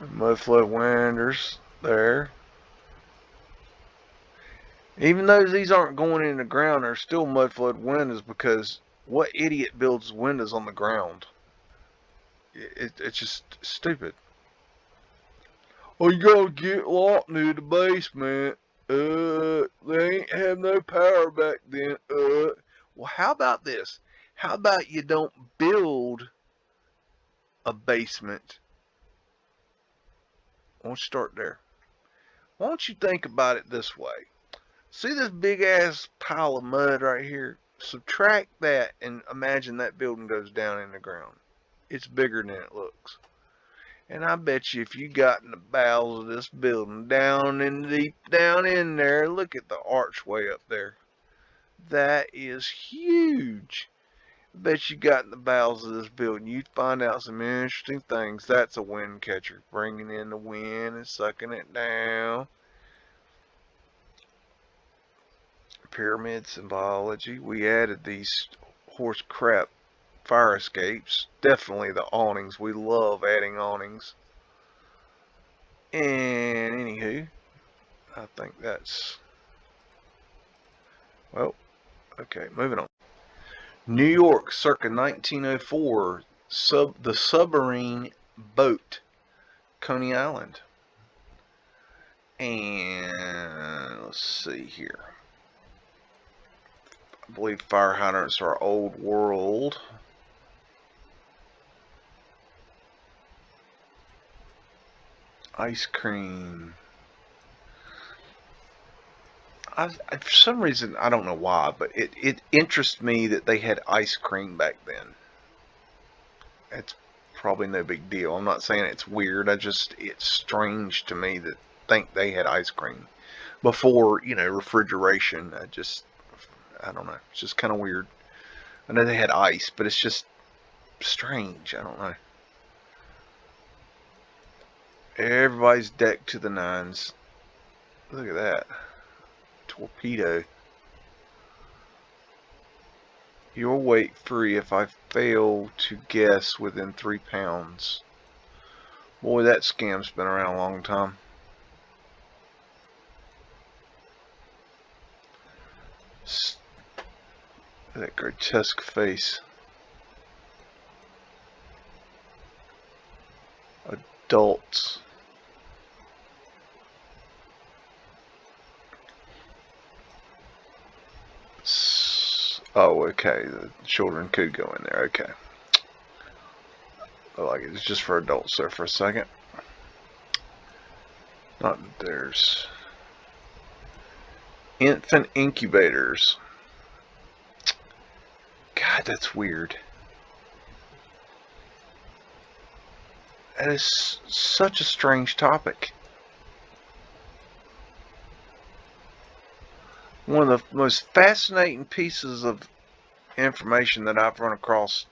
Mudflood winders there. Even though these aren't going in the ground, they're still mudflood windows, because what idiot builds windows on the ground? It's just stupid. Oh, you gotta get locked near the basement. They ain't have no power back then. Well, how about this? How about you don't build a basement? Why don't you start there? Why don't you think about it this way? See this big ass pile of mud right here? Subtract that and imagine that building goes down in the ground. It's bigger than it looks. And I bet you if you got in the bowels of this building, deep down in there, look at the archway up there. That is huge. I bet you got in the bowels of this building, you'd find out some interesting things. That's a wind catcher, bringing in the wind and sucking it down. Pyramid symbology. We added these horse crap fire escapes. Definitely the awnings. We love adding awnings. And anywho, I think that's, well, okay, moving on. New York, circa 1904, the submarine boat, Coney Island. And let's see here. I believe fire hydrants are old world. Ice cream. For some reason, I don't know why, but it interests me that they had ice cream back then. It's probably no big deal. I'm not saying it's weird. It's strange to me that think they had ice cream before, refrigeration. I don't know. It's just kind of weird. I know they had ice, but it's just strange. I don't know. Everybody's decked to the nines. Look at that. Torpedo. You'll weight free if I fail to guess within 3 pounds. Boy, that scam's been around a long time. That grotesque face. Adults. Oh, okay. The children could go in there. Okay. I like it. It's just for adults there for a second. Not that there's infant incubators. God, that's weird. That is such a strange topic. One of the most fascinating pieces of information that I've run across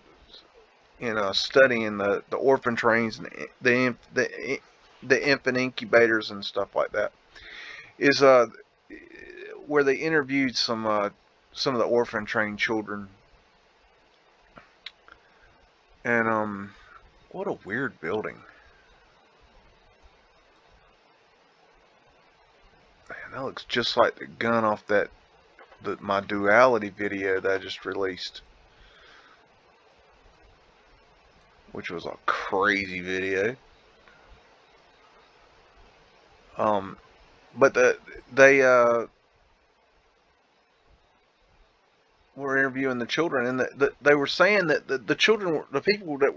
in studying the orphan trains and the infant incubators and stuff like that is where they interviewed some of the orphan train children, and what a weird building. Man, that looks just like the gun off my duality video that I just released, which was a crazy video. But they were interviewing the children, and they were saying that the children, the people that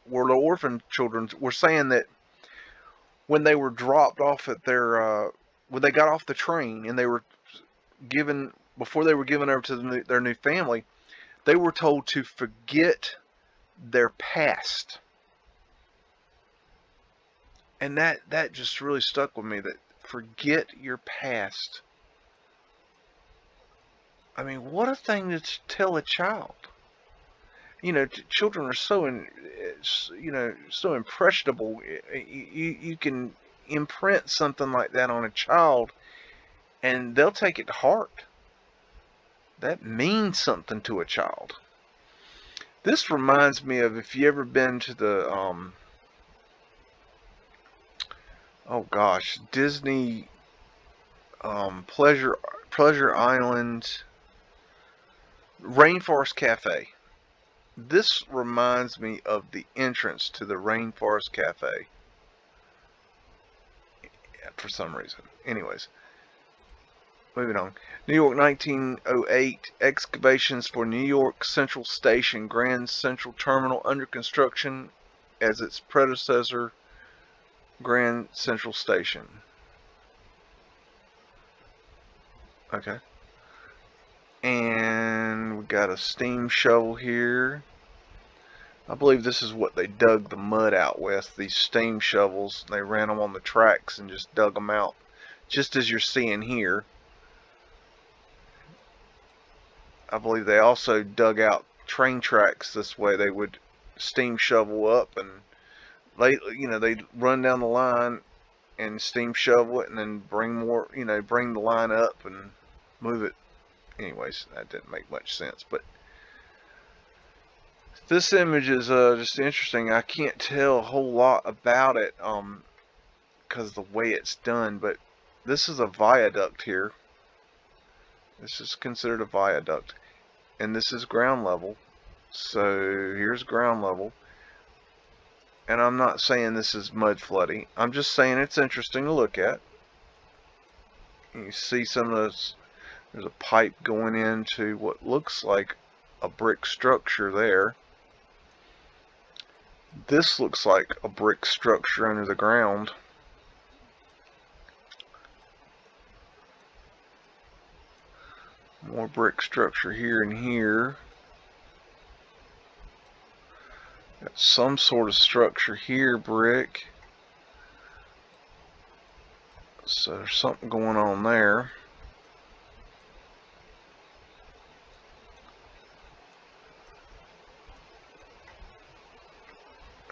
were the orphan children, were saying that when they were dropped off at when they got off the train and they were before they were given over to their new family, they were told to forget their past. And that just really stuck with me, that forget your past. I mean, what a thing to tell a child. Children are so impressionable. You can imprint something like that on a child, and they'll take it to heart. That means something to a child. This reminds me of, if you ever been to the Disney Pleasure Island Rainforest Cafe. This reminds me of the entrance to the Rainforest Cafe for some reason. Anyways, moving on. New York, 1908. Excavations for New York Central Station, Grand Central Terminal, under construction as its predecessor, Grand Central Station. Okay. And we got a steam shovel here. I believe this is what they dug the mud out with, these steam shovels. They ran them on the tracks and just dug them out, just as you're seeing here. I believe they also dug out train tracks this way. They would steam shovel up, and they'd run down the line and steam shovel it, and then bring the line up and move it. Anyways, that didn't make much sense, but this image is just interesting. I can't tell a whole lot about it because of the way it's done, but this is a viaduct here. This is considered a viaduct, and this is ground level. So here's ground level, and I'm not saying this is mud flooding. I'm just saying it's interesting to look at. You see some of those. There's a pipe going into what looks like a brick structure there. This looks like a brick structure under the ground. More brick structure here and here. Got some sort of structure here, brick. So there's something going on there.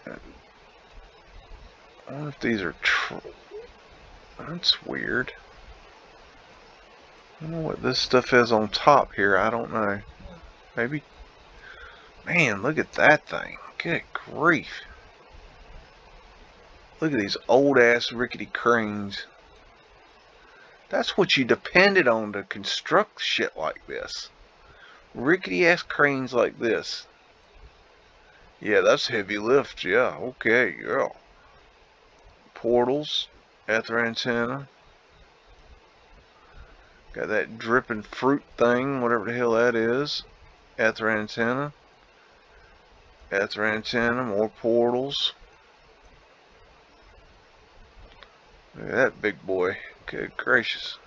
I wonder if these are that's weird. I don't know what this stuff is on top here. I don't know. Maybe. Man, look at that thing. Good grief. Look at these old ass rickety cranes. That's what you depended on to construct shit like this. Rickety ass cranes like this. Yeah, that's heavy lift. Yeah, okay, yeah. Portals, ether antenna. Got that dripping fruit thing, whatever the hell that is. Ether antenna. Ether antenna, more portals. Look at that big boy. Good gracious.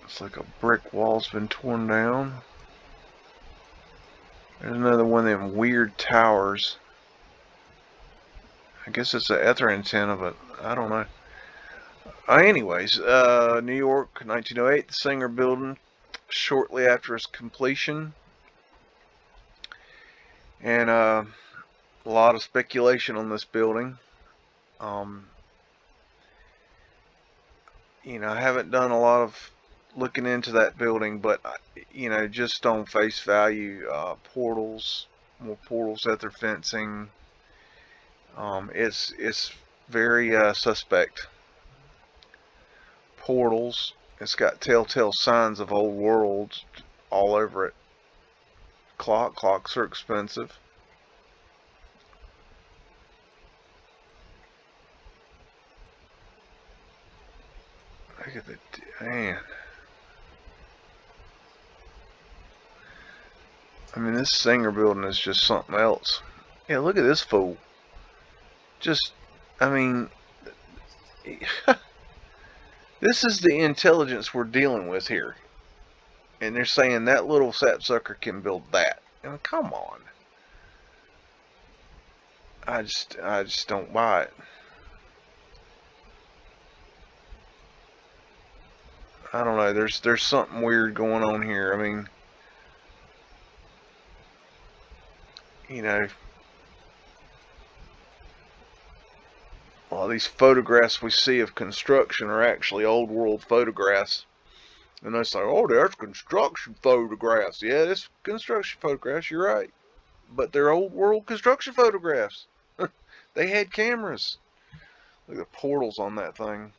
It's like a brick wall's been torn down. There's another one of them weird towers. I guess it's an ether antenna, but I don't know. Anyways, New York, 1908, the Singer Building, shortly after its completion. And a lot of speculation on this building. You know, I haven't done a lot of looking into that building, but you know, just on face value, portals, more portals at their fencing. It's very suspect. Portals. It's got telltale signs of old world all over it. Clocks are expensive. Look at the man. I mean, this Singer Building is just something else. Yeah, look at this fool. Just, I mean, this is the intelligence we're dealing with here. And they're saying that little sapsucker can build that. I mean, come on. I just don't buy it. I don't know. There's something weird going on here. I mean, you know, a lot of these photographs we see of construction are actually old world photographs. And they say, oh, there's construction photographs. Yeah, there's construction photographs. You're right. But they're old world construction photographs. They had cameras. Look at the portals on that thing.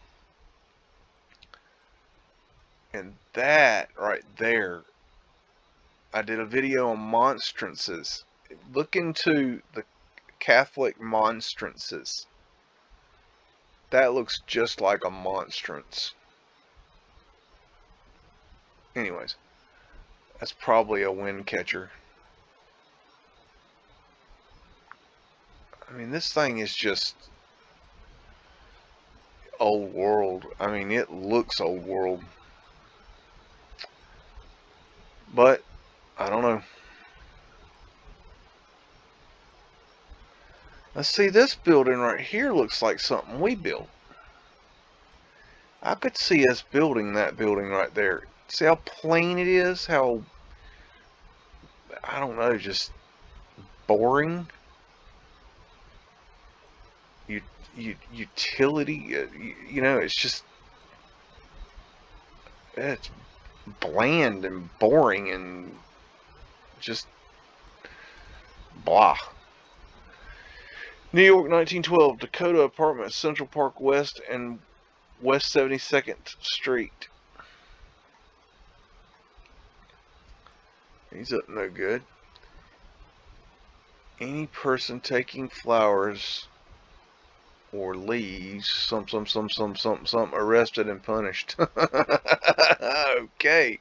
And that right there, I did a video on monstrances. Look into the Catholic monstrances. That looks just like a monstrance. Anyways, that's probably a wind catcher. I mean, this thing is just old world. I mean, it looks old world. But, I don't know. Let's see, this building right here looks like something we built. I could see us building that building right there. See how plain it is? How, I don't know, just boring. Utility, you know, it's just, it's bland and boring and just blah. New York, 1912, Dakota Apartments, Central Park West and West 72nd Street. He's up no good. Any person taking flowers or leaves, some, arrested and punished. Okay.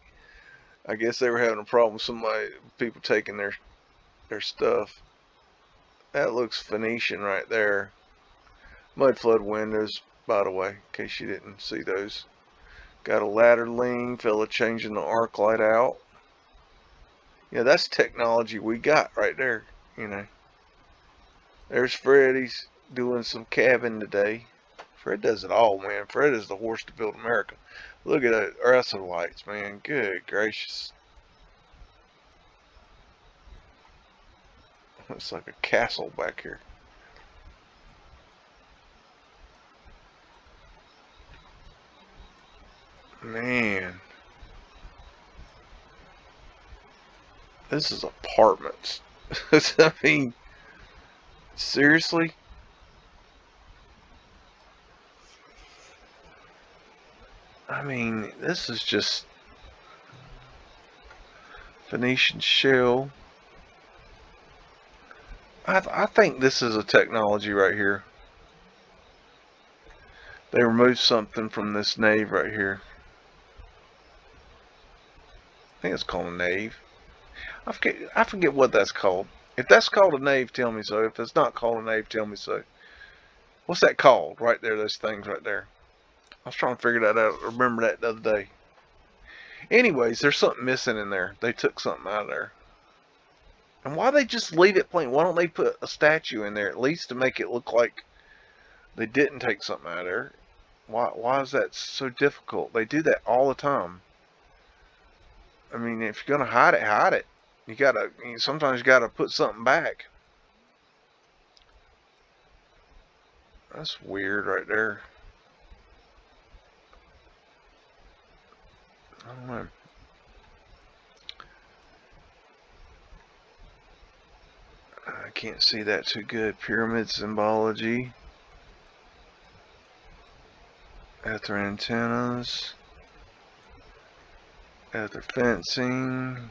I guess they were having a problem with people taking their stuff. That looks Phoenician right there. Mudflood windows, by the way, in case you didn't see those. Got a ladder lean, fella changing the arc light out. Yeah, that's technology we got right there, you know. There's Freddy's doing some cabin today. Fred does it all, man. Fred is the horse to build America. Look at that arrestor lights, man. Good gracious. Looks like a castle back here. Man. This is apartments. I mean, seriously? I mean, this is just Venetian shell. I think this is a technology right here. They removed something from this nave right here. I think it's called a nave. I forget what that's called. If that's called a nave, tell me so. If it's not called a nave, tell me so. What's that called? Right there, those things right there. I was trying to figure that out. Remember that the other day. Anyways, there's something missing in there. They took something out of there. And why they just leave it plain? Why don't they put a statue in there at least to make it look like they didn't take something out of there? Why is that so difficult? They do that all the time. I mean, if you're gonna hide it, hide it. Sometimes you gotta put something back. That's weird right there. I don't know. I can't see that too good. Pyramid symbology. Ether antennas. Ether fencing.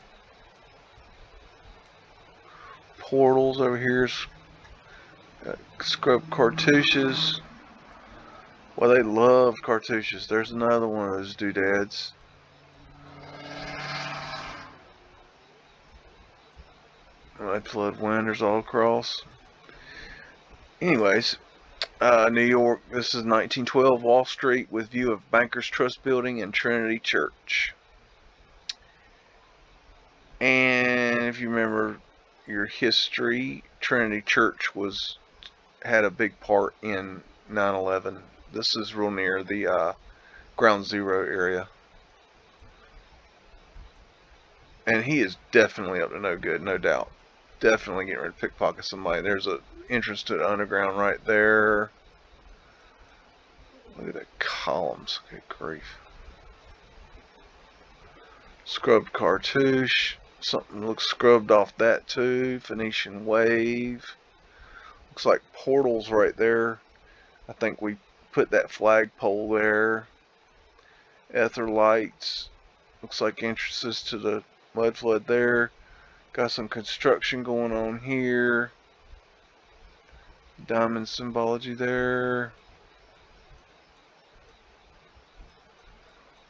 Portals over here. Scrub cartouches. Well, they love cartouches. There's another one of those doodads. Mudflood windows all across. Anyways, New York. This is 1912 Wall Street with view of Bankers Trust Building and Trinity Church. And if you remember your history, Trinity Church had a big part in 9/11. This is real near the Ground Zero area. And he is definitely up to no good, no doubt. Definitely getting ready to pickpocket somebody. There's an entrance to the underground right there. Look at the columns. Good grief. Scrubbed cartouche. Something looks scrubbed off that too. Phoenician wave. Looks like portals right there. I think we put that flagpole there. Ether lights. Looks like entrances to the Mudflood there. Got some construction going on here. Diamond symbology there.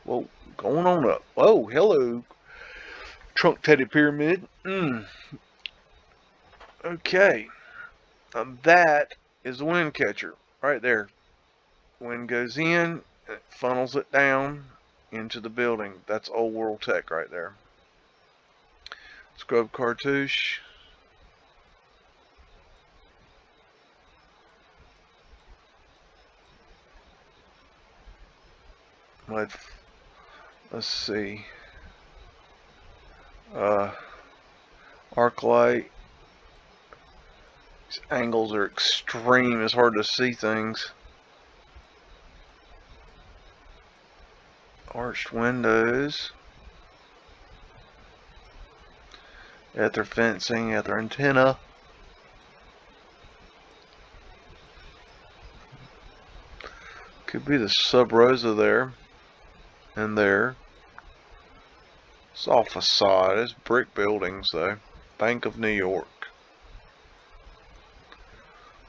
Whoa, going on up. Oh, hello. Trunk Teddy Pyramid. Okay. That is the wind catcher right there. Wind goes in, it funnels it down into the building. That's old world tech right there. Scrub cartouche. Let's see. Arc light. These angles are extreme. It's hard to see things. Arched windows. Ether fencing, ether antenna. Could be the sub rosa there and there. It's all facade. It's brick buildings though. Bank of New York.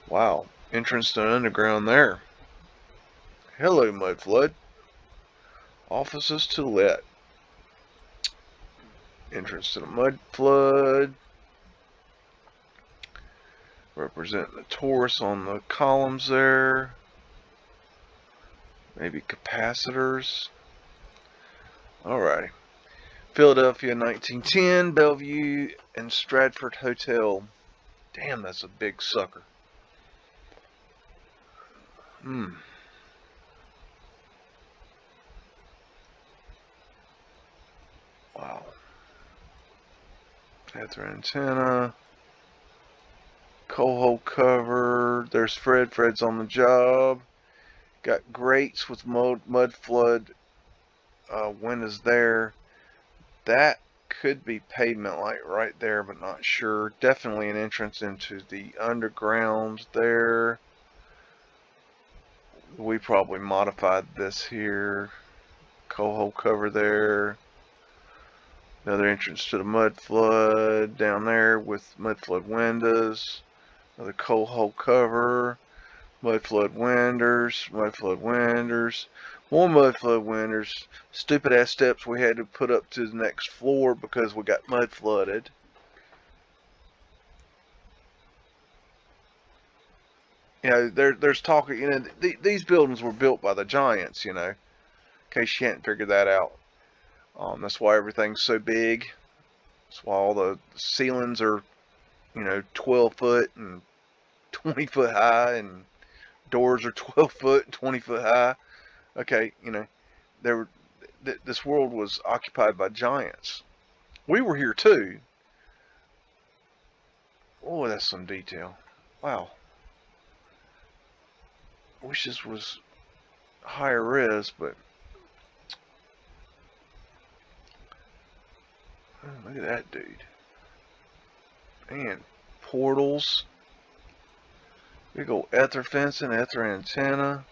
Wow. Entrance to underground there. Hello, Mudflood. Offices to let. Entrance to the Mudflood. Representing the Taurus on the columns there. Maybe capacitors. Alrighty. Philadelphia 1910, Bellevue and Stratford Hotel. Damn, that's a big sucker. Wow. Ether antenna. Coal hole cover. There's Fred. Fred's on the job. Got grates with mud flood windows there. That could be pavement light right there, but not sure. Definitely an entrance into the underground there. We probably modified this here. Coal hole cover there. Another entrance to the mud flood down there with mud flood windows. Another coal hole cover. Mud flood windows. Mud flood windows. More mud flood windows. Stupid ass steps we had to put up to the next floor because we got mud flooded. You know, there's talk. You know, these buildings were built by the giants. You know, in case you hadn't figured that out. That's why everything's so big. That's why all the ceilings are, you know, 12 foot and 20 foot high, and doors are 12 foot and 20 foot high. Okay, you know, this world was occupied by giants. We were here too. Oh, that's some detail. Wow. Wish this was higher res, but oh, look at that dude. Man, portals. Big old ether fencing, ether antenna.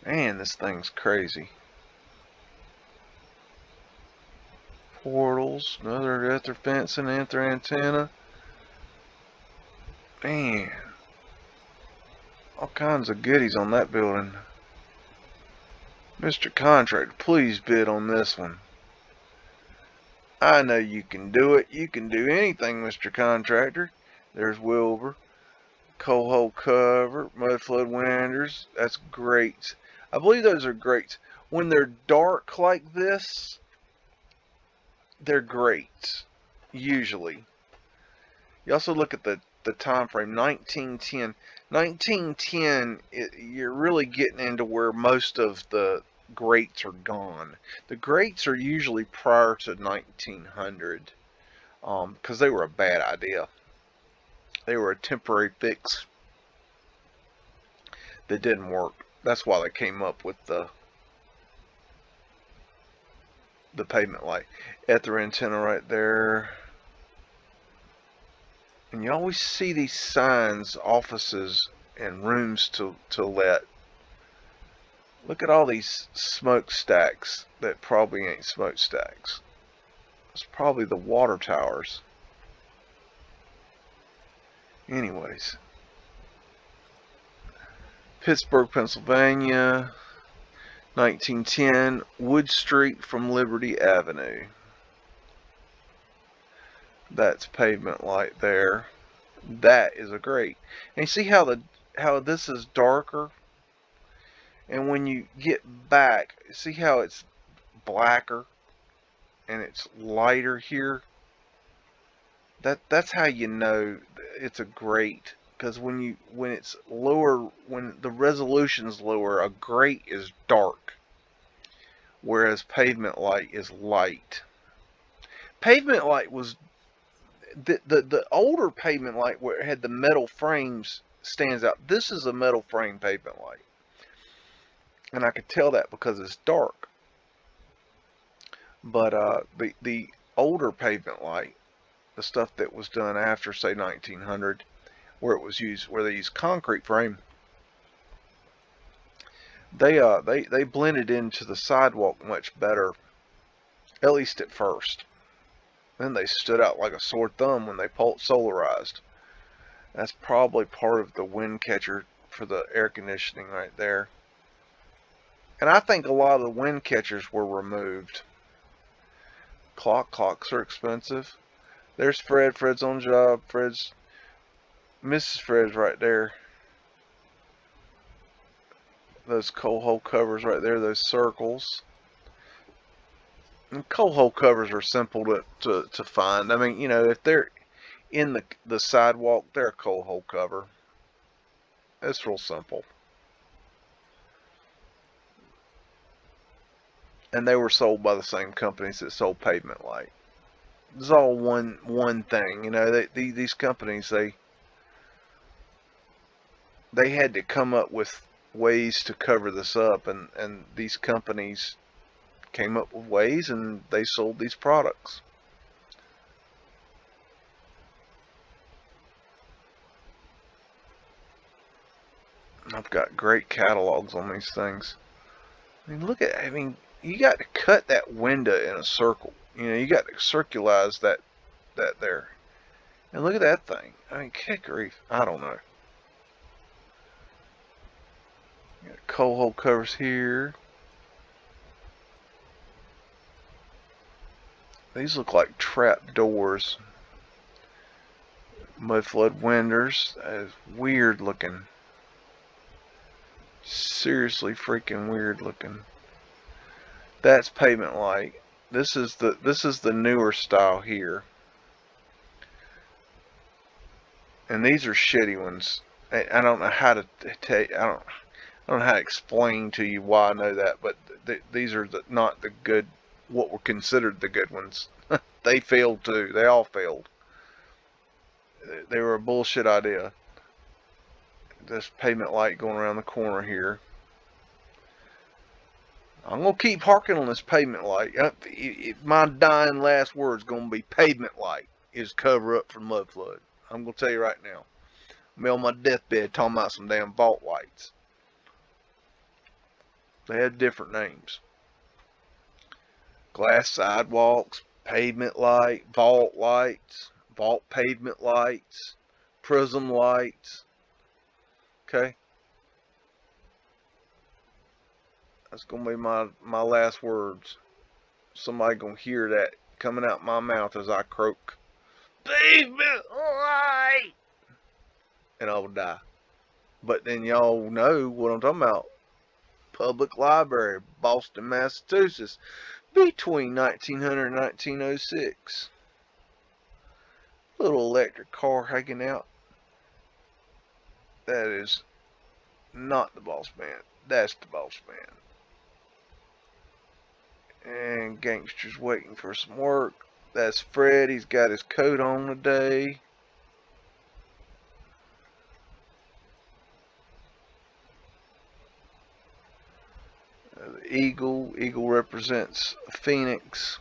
Man, this thing's crazy. Portals, another ether fencing, ether antenna. Man, all kinds of goodies on that building. Mr. Contractor, please bid on this one. I know you can do it. You can do anything, Mr. Contractor. There's Wilbur. Coal hole cover, mud flood windows. That's great. I believe those are great. When they're dark like this, they're great. Usually. You also look at the time frame, 1910. 1910, you're really getting into where most of the grates are gone. The grates are usually prior to 1900, because they were a bad idea. They were a temporary fix that didn't work. That's why they came up with the pavement light. Ether antenna right there. And you always see these signs, offices and rooms to let. Look at all these smokestacks that probably ain't smokestacks. It's probably the water towers. Anyways. Pittsburgh, Pennsylvania, 1910, Wood Street from Liberty Avenue. That's pavement light there. That is a great. And you see how this is darker? And when you get back, see how it's blacker and it's lighter here? That's how you know it's a grate. Because when it's lower, when the resolution's lower, a grate is dark, whereas pavement light is light. Pavement light was the older pavement light where it had the metal frames stands out. This is a metal frame pavement light. And I could tell that because it's dark. But the older pavement light, the stuff that was done after say 1900, where they used concrete frame, they blended into the sidewalk much better, at least at first. Then they stood out like a sore thumb when they solarized. That's probably part of the wind catcher for the air conditioning right there. And I think a lot of the wind catchers were removed. Clocks are expensive. There's Fred. Fred's on job. Mrs. Fred's right there. those coal hole covers right there, those circles. And coal hole covers are simple to find. I mean, you know, if they're in the sidewalk, they're a coal hole cover. It's real simple. And they were sold by the same companies that sold Pavement Light. It's all one thing, you know. These companies, they had to come up with ways to cover this up, and these companies came up with ways, and they sold these products. I've got great catalogs on these things. I mean, you got to cut that window in a circle. You know, you got to circularize that there. And look at that thing. I mean, kick grief. I don't know. Got coal hole covers here. These look like trap doors. Mudflood windows. That is weird looking. Seriously freaking weird looking. That's Pavement Light. This is the newer style here. And these are shitty ones. I don't know how to tell you, I don't know how to explain to you why I know that, but these are not the good, what were considered the good ones. They failed too. They all failed. They were a bullshit idea. This Pavement Light going around the corner here. I'm going to keep harking on this Pavement Light. My dying last word is going to be Pavement Light is cover up for Mudflood. I'm going to tell you right now. I'm on my deathbed talking about some damn vault lights. They had different names. Glass sidewalks, Pavement Light, vault lights, vault pavement lights, prism lights. Okay? That's going to be my last words. Somebody going to hear that coming out my mouth as I croak. Pavement light! And I will die. But then y'all know what I'm talking about. Public Library, Boston, Massachusetts, between 1900 and 1906. Little electric car hanging out. That is not the boss man. That's the boss man. And gangsters waiting for some work. That's Fred. He's got his coat on today. The eagle. Eagle represents a phoenix.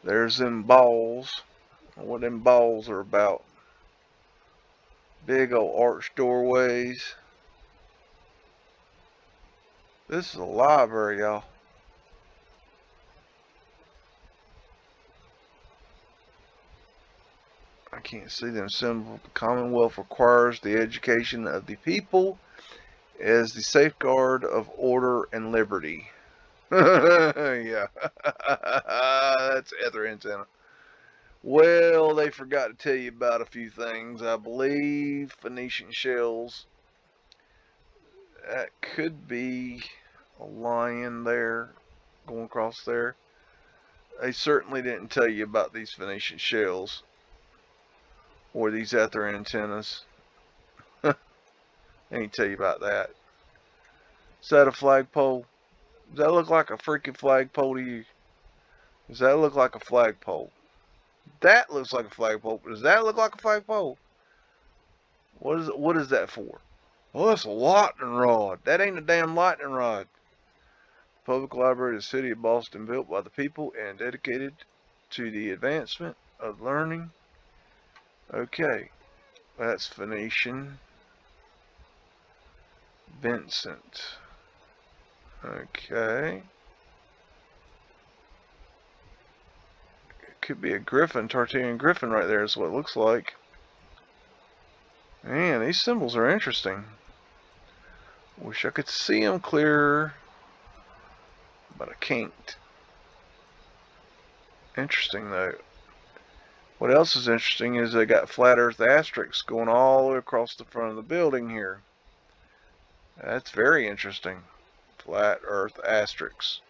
There's them balls. What them balls are about. Big old arched doorways. This is a library, y'all. I can't see them symbols. The Commonwealth requires the education of the people as the safeguard of order and liberty. Yeah. That's ether antenna. Well, they forgot to tell you about a few things. I believe Phoenician shells. That could be a lion there, going across there. They certainly didn't tell you about these Phoenician shells or these ether antennas. They didn't tell you about that. Is that a flagpole? Does that look like a freaking flagpole to you? Does that look like a flagpole? That looks like a flagpole. Does that look like a flagpole? What is that for? Well, that's a lightning rod. That ain't a damn lightning rod. Public Library of the City of Boston, built by the people and dedicated to the advancement of learning. Okay, that's Phoenician. Vincent. Okay. It could be a griffin, Tartarian griffin right there is what it looks like. Man, these symbols are interesting. Wish I could see them clearer, but I can't. Interesting though. What else is interesting is they got flat earth asterisks going all the way across the front of the building here. That's very interesting. Flat Earth asterisks.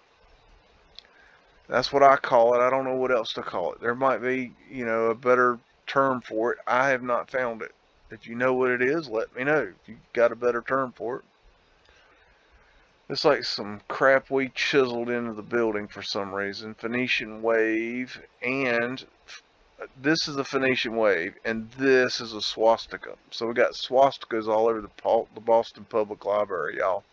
That's what I call it. I don't know what else to call it. There might be, a better term for it. I have not found it. If you know what it is, let me know. If you got a better term for it. It's like some crap we chiseled into the building for some reason. Phoenician wave, and this is a Phoenician wave, and this is a swastika. So we got swastikas all over the Boston Public Library, y'all.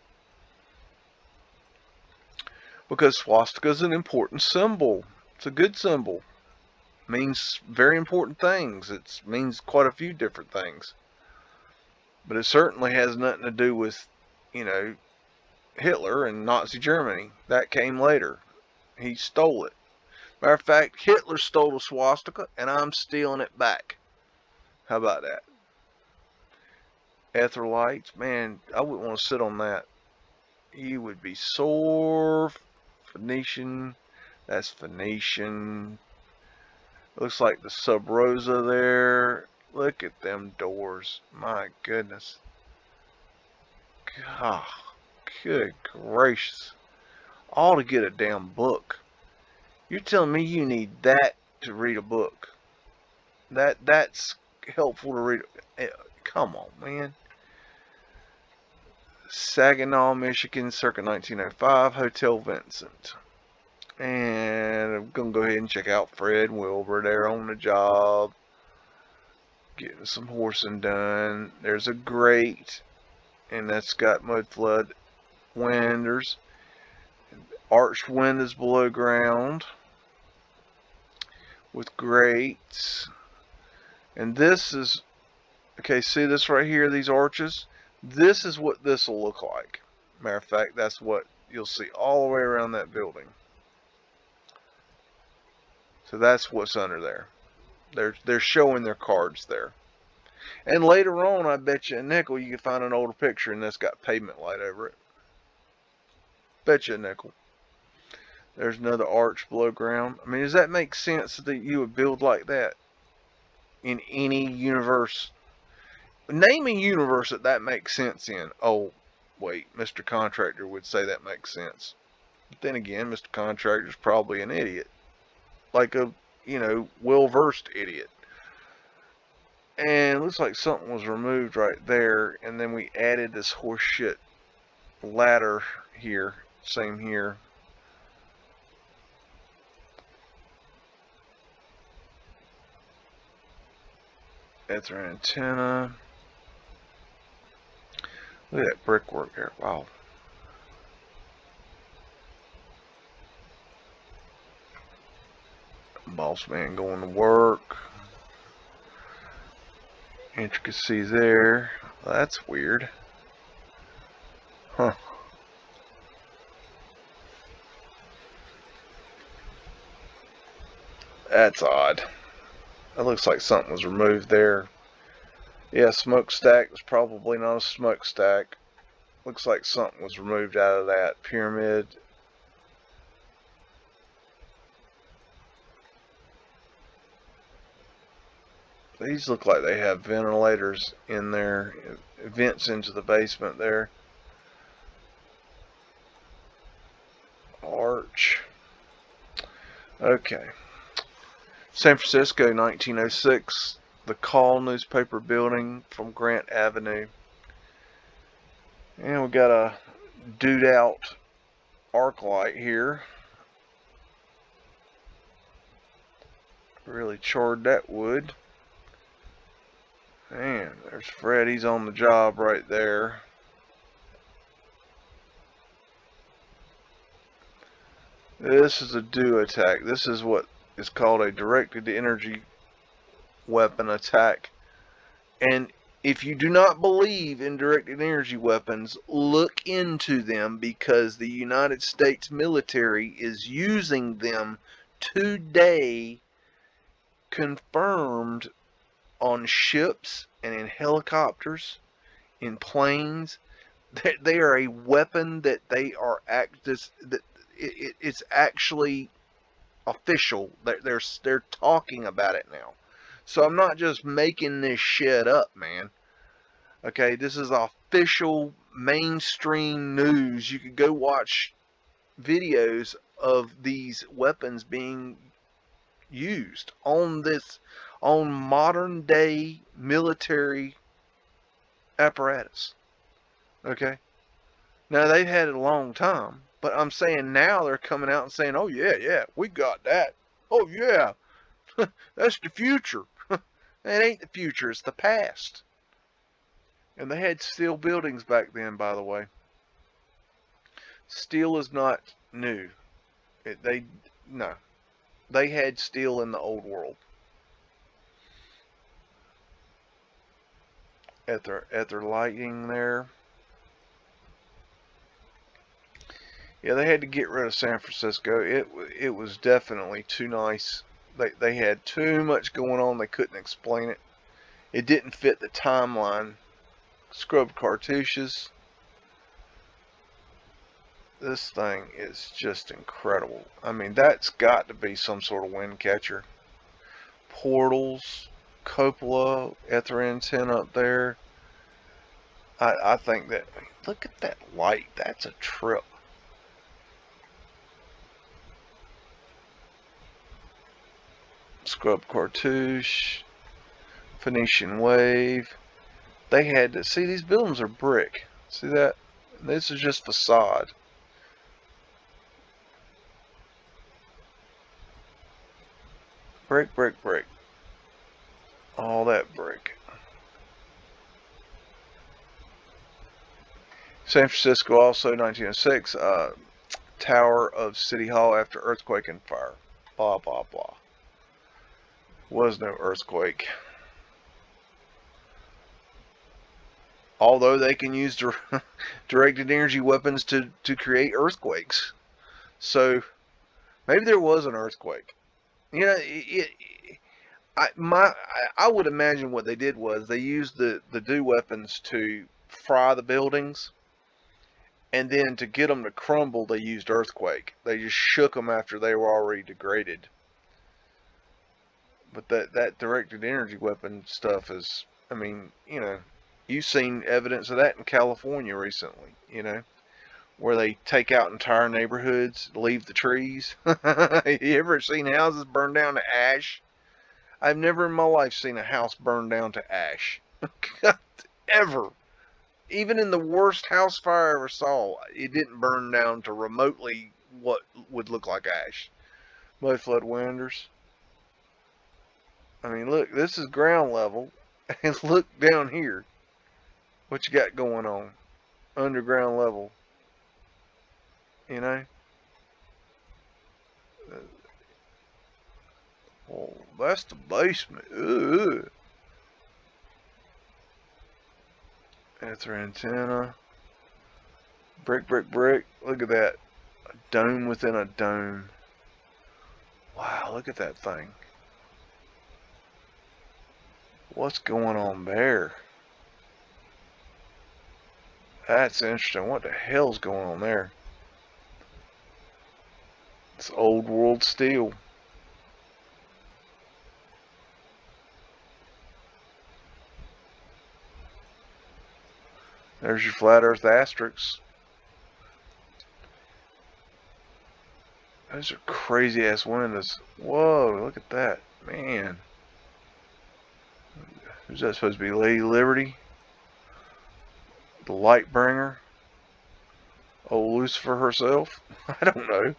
Because swastika is an important symbol. It's a good symbol. It means very important things. It means quite a few different things. But it certainly has nothing to do with, Hitler and Nazi Germany. That came later. He stole it. Matter of fact, Hitler stole the swastika, and I'm stealing it back. How about that? Ether lights, man, I wouldn't want to sit on that. You would be sore. Phoenician, that's Phoenician. Looks like the Sub Rosa there. Look at them doors. My goodness. God, good gracious. All to get a damn book. You're telling me you need that to read a book? That's helpful to read. Come on, man. Saginaw, Michigan, circa 1905, Hotel Vincent. And I'm going to go ahead and check out Fred Wilbur there on the job. Getting some horsing done. There's a grate, and that's got Mudflood windows. Arched windows below ground with grates. And this is, okay, see this right here, these arches? This is what this will look like. Matter of fact, that's what you'll see all the way around that building. So that's what's under there. They're showing their cards there. And later on, I bet you a nickel you can find an older picture and that's got pavement light over it. Bet you a nickel. There's another arch below ground. I mean, does that make sense that you would build like that in any universe? Name a universe that makes sense in. Oh, wait, Mr. Contractor would say that makes sense. But then again, Mr. Contractor's probably an idiot. Like a, well-versed idiot. And it looks like something was removed right there, and then we added this horseshit ladder here. Same here. That's our antenna. Look at that brickwork there. Wow. Boss man going to work. Intricacy there. Well, that's weird. Huh. That's odd. That looks like something was removed there. Yeah, smokestack was probably not a smokestack. Looks like something was removed out of that pyramid. These look like they have ventilators in there, vents into the basement there. Arch. Okay. San Francisco, 1906. The Call newspaper building from Grant Avenue. And we got a dude out arc light here. Really charred that wood. Man, there's Fred. He's on the job right there. This is a DO attack. This is what is called a directed energy weapon attack. And if you do not believe in directed energy weapons, look into them, because the United States military is using them today, confirmed, on ships and in helicopters, in planes. They are a weapon that they are it's actually official. They're talking about it now. So I'm not just making this shit up, man. Okay, this is official mainstream news. You could go watch videos of these weapons being used on modern day military apparatus. Okay. Now they've had it a long time, but I'm saying now they're coming out and saying, "Oh yeah, we got that. Oh yeah, that's the future." That ain't the future; it's the past. And they had steel buildings back then, by the way. Steel is not new. No, they had steel in the old world. At their lighting there. Yeah, they had to get rid of San Francisco. It was definitely too nice. They had too much going on. They couldn't explain it. It didn't fit the timeline. Scrubbed cartouches. This thing is just incredible. I mean, that's got to be some sort of wind catcher. Portals, cupola, ether antenna up there. I think that, look at that light. That's a trip. Scrub cartouche, Phoenician wave. They had to see, these buildings are brick. See that? This is just facade. Brick, brick, brick. All that brick. San Francisco also 1906. Tower of City Hall after earthquake and fire. Blah, blah, blah. Was no earthquake. Although they can use directed energy weapons to create earthquakes. So maybe there was an earthquake. You know, I would imagine what they did was they used the DEW weapons to fry the buildings, and then to get them to crumble, they used earthquake. They just shook them after they were already degraded. But that directed energy weapon stuff is, I mean, you know, you've seen evidence of that in California recently, you know, where they take out entire neighborhoods, leave the trees. You ever seen houses burned down to ash? I've never in my life seen a house burned down to ash. Ever. Even in the worst house fire I ever saw, it didn't burn down to remotely what would look like ash. Mudflood windows. I mean, look, this is ground level, and look down here. What you got going on? Underground level. You know? Oh, that's the basement. Ugh. That's our antenna. Brick, brick, brick. Look at that. A dome within a dome. Wow, look at that thing. What's going on there? That's interesting. What the hell's going on there? It's old world steel. There's your flat earth asterisks. Those are crazy ass windows. Whoa, look at that. Man. Who's that supposed to be? Lady Liberty? The light bringer? Oh, Lucifer herself? I don't know.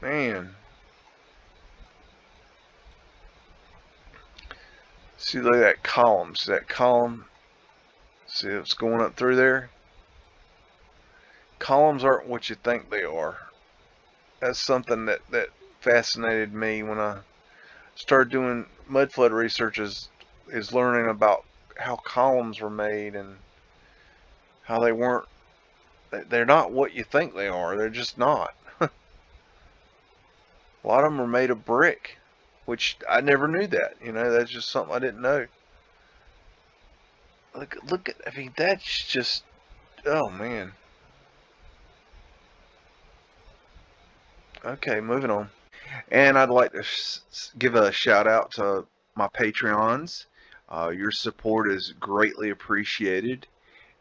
Man. See, look at that column. See that column? See what's going up through there? Columns aren't what you think they are. That's something that fascinated me when I started doing mudflood research, is learning about how columns were made and how they're not what you think they are. They're just not. A lot of them are made of brick, which I never knew that. You know, that's just something I didn't know. Look at, I mean, that's just, oh man. Okay, moving on. And I'd like to give a shout out to my Patreons. Your support is greatly appreciated.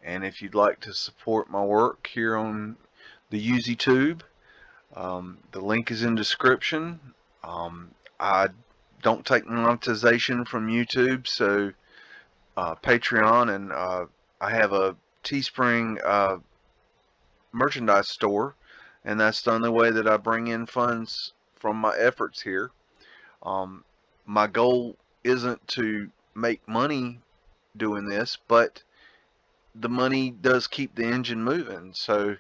And if you'd like to support my work here on the YouTube, the link is in description. I don't take monetization from YouTube, so Patreon, and I have a Teespring merchandise store, and that's the only way that I bring in funds from my efforts here. My goal isn't to make money doing this, but the money does keep the engine moving. So,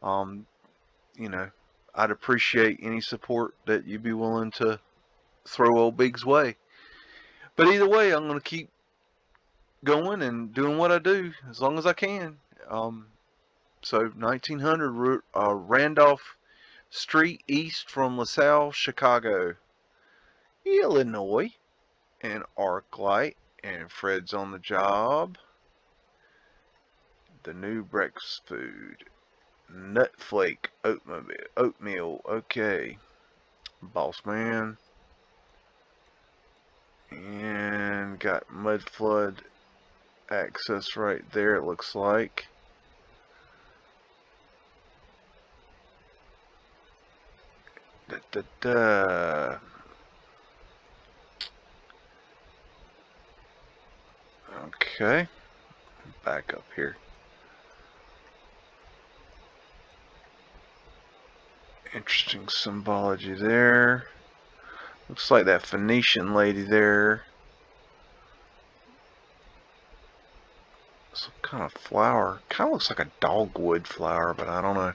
you know, I'd appreciate any support that you'd be willing to throw old Big's way. But either way, I'm going to keep going and doing what I do as long as I can. So 1900 Randolph Street east from LaSalle, Chicago, Illinois. And ArcLight, and Fred's on the job. The new breakfast food. Nut flake oatmeal. Okay. Boss man. And got Mudflood access right there, it looks like. Da, da, da. Okay. Back up here. Interesting symbology there. Looks like that Phoenician lady there. Some kind of flower. Kind of looks like a dogwood flower, but I don't know.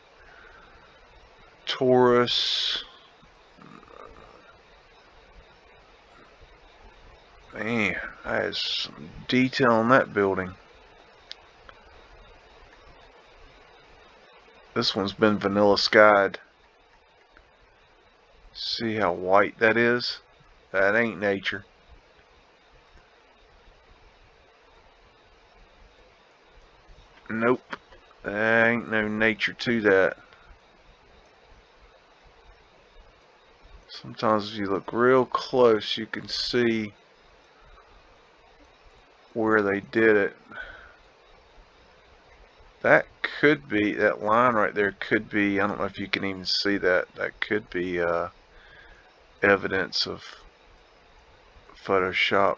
Taurus. Man, that is some detail on that building. This one's been vanilla skied. See how white that is? That ain't nature. Nope. There ain't no nature to that. Sometimes if you look real close, you can see where they did it. That could be, that line right there could be, I don't know if you can even see that, that could be evidence of Photoshop.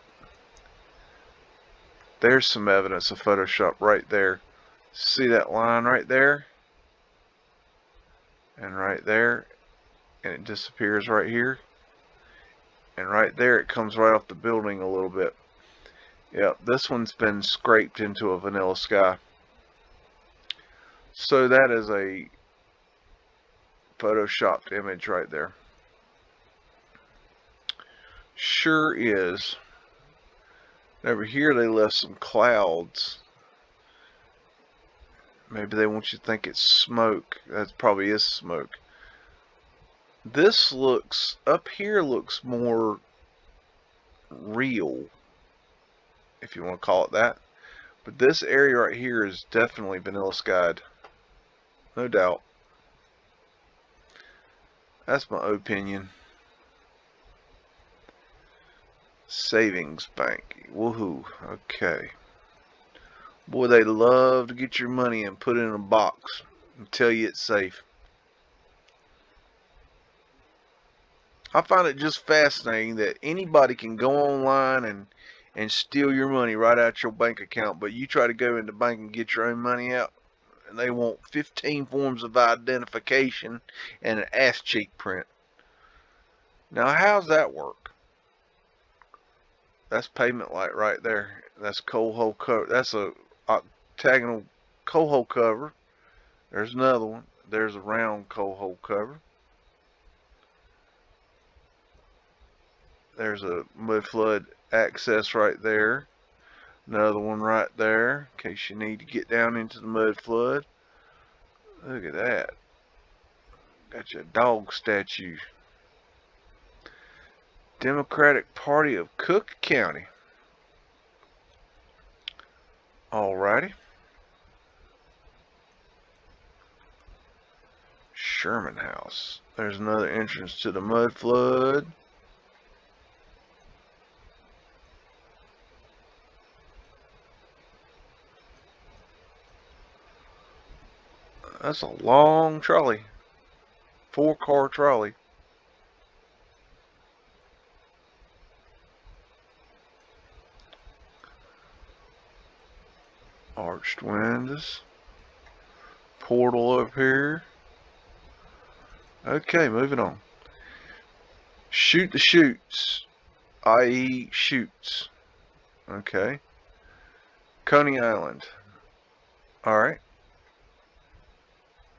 There's some evidence of Photoshop right there. See that line right there? And right there, and it disappears right here. And right there it comes right off the building a little bit. Yep, this one's been scraped into a vanilla sky. So that is a photoshopped image right there. Sure is. Over here they left some clouds. Maybe they want you to think it's smoke. That probably is smoke. This looks, up here looks more real, if you want to call it that. But this area right here is definitely vanilla skied. No doubt. That's my opinion. Savings bank. Woohoo. Okay. Boy, they love to get your money and put it in a box and tell you it's safe. I find it just fascinating that anybody can go online and steal your money right out your bank account, but you try to go in the bank and get your own money out, and they want 15 forms of identification and an ass cheek print. Now, how's that work? That's pavement light right there. That's coal hole cover. That's a octagonal coal hole cover. There's another one. There's a round coal hole cover. There's a Mudflood access right there. Another one right there, in case you need to get down into the Mudflood. Look at that. Got your dog statue. Democratic Party of Cook County. Alrighty. Sherman House. There's another entrance to the Mudflood. That's a long trolley. 4-car trolley. Arched windows. Portal up here. Okay, moving on. Shoot the chutes, i.e. shoots. Okay. Coney Island. Alright.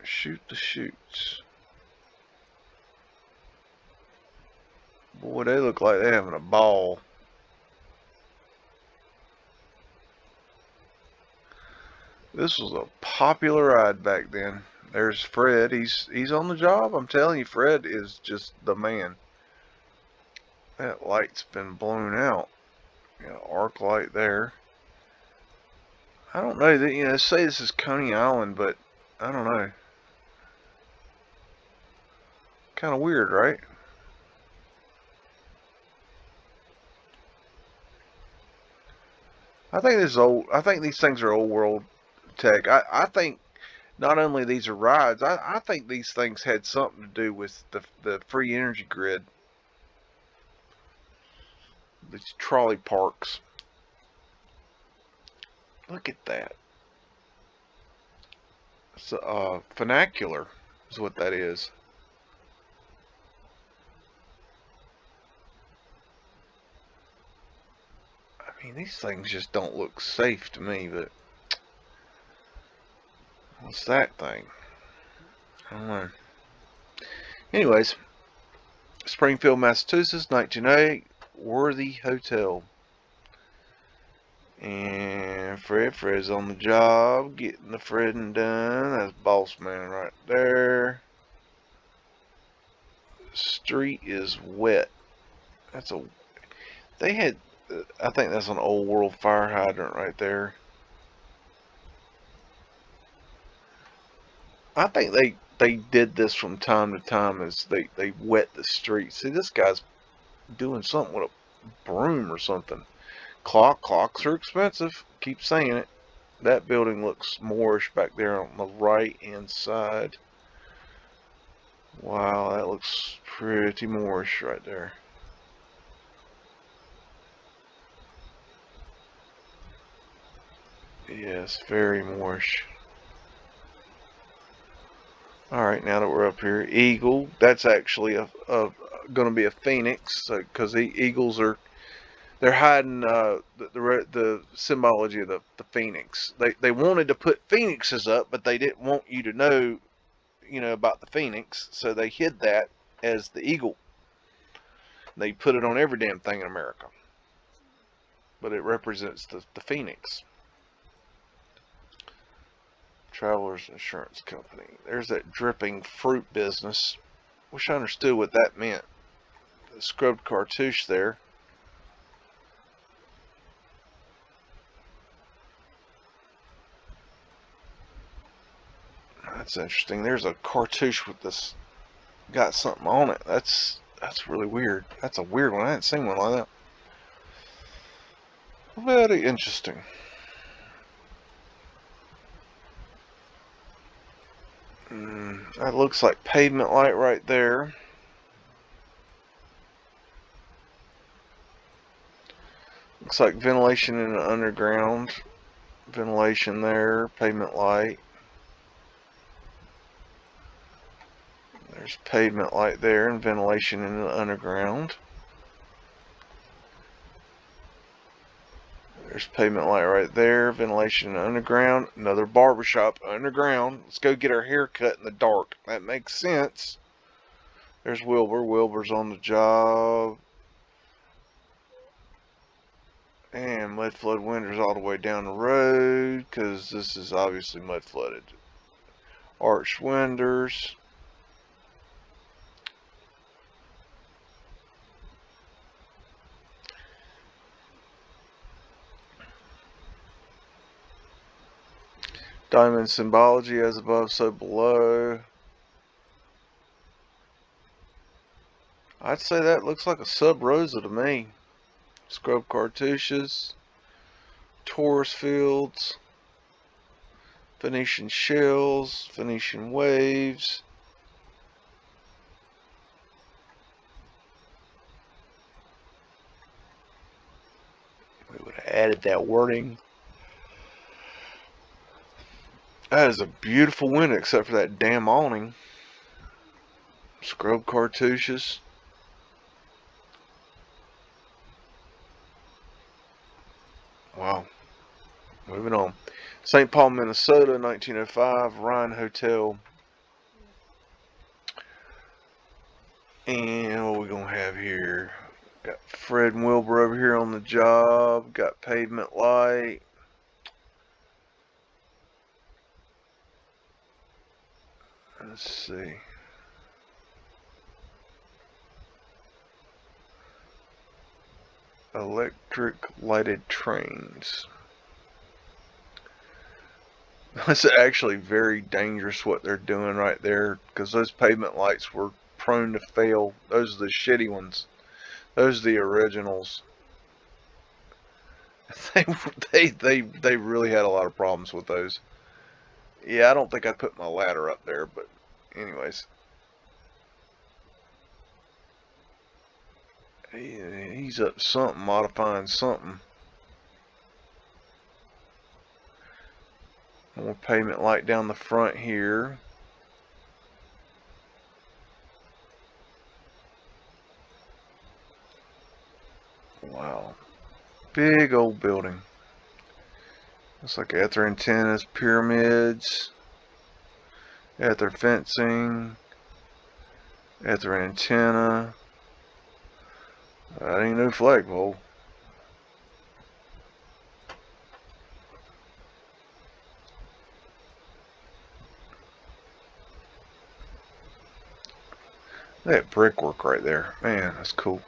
Shoot the chutes. Boy, they look like they're having a ball. This was a popular ride back then. There's Fred. He's on the job. I'm telling you, Fred is just the man. That light's been blown out. Arc light there. I don't know. That say this is Coney Island, but I don't know. Kind of weird, right? I think this is old. I think these things are old world tech. I think not only these are rides. I think these things had something to do with the free energy grid. These trolley parks. Look at that. It's vernacular is what that is. I mean, these things just don't look safe to me, but what's that thing? I don't know. Anyways, Springfield, Massachusetts, 1908, Worthy Hotel. And Fred's on the job, getting the Fredding done. That's Boss Man right there. The street is wet. They had, I think that's an old world fire hydrant right there. I think they did this from time to time as they wet the streets. See, this guy's doing something with a broom or something. Clocks are expensive. Keep saying it. That building looks Moorish back there on the right hand side. Wow, that looks pretty Moorish right there. Yes, very Moorish. Alright, now that we're up here, eagle. That's actually going to be a phoenix, because eagles are, they're hiding the symbology of the phoenix. They wanted to put phoenixes up, but they didn't want you to know, about the phoenix, so they hid that as the eagle. They put it on every damn thing in America, but it represents the phoenix. Travelers Insurance Company. There's that dripping fruit business. Wish I understood what that meant. The scrubbed cartouche there. That's interesting. There's a cartouche with this, got something on it. That's really weird. That's a weird one. I hadn't seen one like that. Very interesting. That looks like pavement light right there. Looks like ventilation in the underground. Ventilation there, pavement light. There's pavement light there and ventilation in the underground. There's pavement light right there, ventilation in the underground. Another barbershop underground. Let's go get our hair cut in the dark. That makes sense. There's Wilbur. Wilbur's on the job. And Mudflood windows all the way down the road, because this is obviously mud flooded. Arched windows. Diamond symbology, as above, so below. I'd say that looks like a sub rosa to me. Scrub cartouches, Taurus fields, Phoenician shells, Phoenician waves. We would have added that wording. That is a beautiful window, except for that damn awning. Scrub cartouches. Wow. Moving on. St. Paul, Minnesota, 1905, Ryan Hotel. And what we gonna have here? Got Fred and Wilbur over here on the job. Got Pavement Light. Let's see. Electric lighted trains. It's actually very dangerous what they're doing right there, because those pavement lights were prone to fail. Those are the shitty ones. Those are the originals. They really had a lot of problems with those. Yeah, I don't think I put my ladder up there, but anyways. He's up something, modifying something. More pavement light down the front here. Wow. Big old building. Looks like ether antennas, pyramids, ether fencing, ether antenna. That ain't no flagpole. That brickwork right there. Man, that's cool.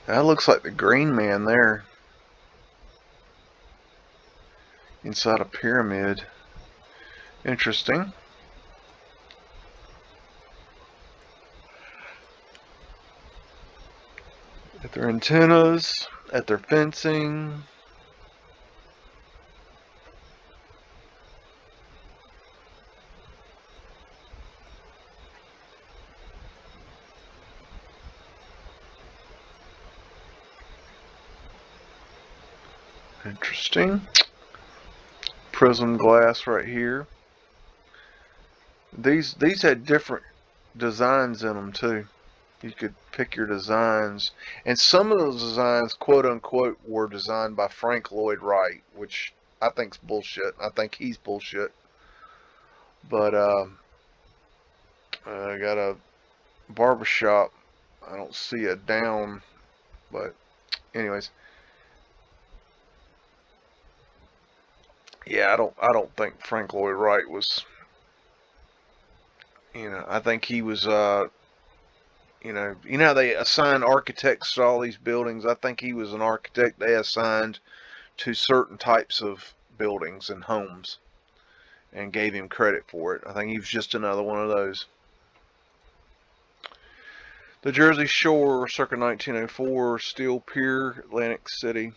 That looks like the Green Man there. Inside a pyramid. Interesting. At their antennas, at their fencing. Interesting. Prism glass right here. These had different designs in them too. You could pick your designs, and some of those designs, quote unquote, were designed by Frank Lloyd Wright, which I think's bullshit. I think he's bullshit. But I got a barbershop. I don't see a down, but anyways, yeah, I don't think Frank Lloyd Wright was. I think he was. You know how they assign architects to all these buildings. I think he was an architect they assigned to certain types of buildings and homes, and gave him credit for it. I think he was just another one of those. The Jersey Shore, circa 1904, Steel Pier, Atlantic City.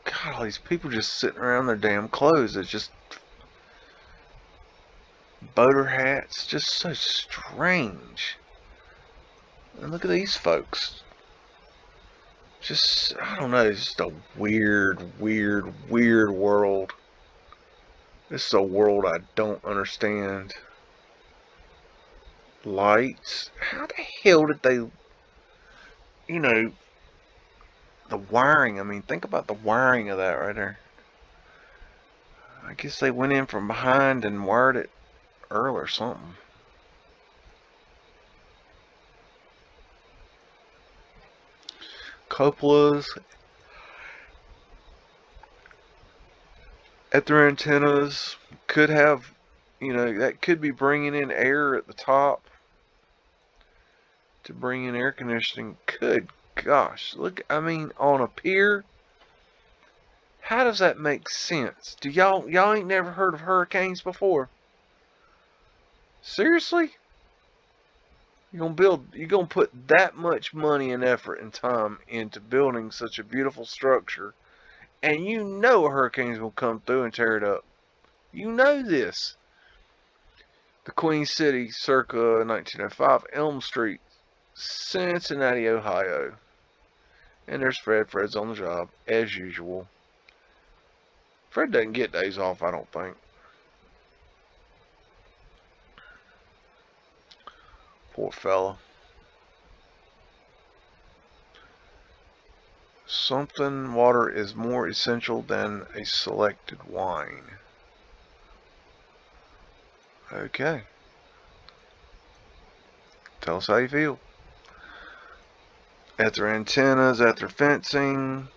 God, all these people just sitting around their damn clothes. It's just boater hats, just so strange. And look at these folks. Just, I don't know, it's just a weird, weird, weird world. This is a world I don't understand. Lights. How the hell did they, the wiring? I mean, think about the wiring of that right there. I guess they went in from behind and wired it early or something. Cupolas. Ether antennas. Could have You know, that could be bringing in air at the top to bring in air conditioning. Good gosh, look, I mean, on a pier, how does that make sense? Do y'all ain't never heard of hurricanes before? Seriously? You're gonna put that much money and effort and time into building such a beautiful structure, and you know a hurricane's gonna come through and tear it up. You know this. The Queen City, circa 1905, Elm Street, Cincinnati, Ohio. And there's Fred. Fred's on the job, as usual. Fred doesn't get days off, I don't think. Poor fella. Something water is more essential than a selected wine. Okay. Tell us how you feel. At their antennas, at their fencing.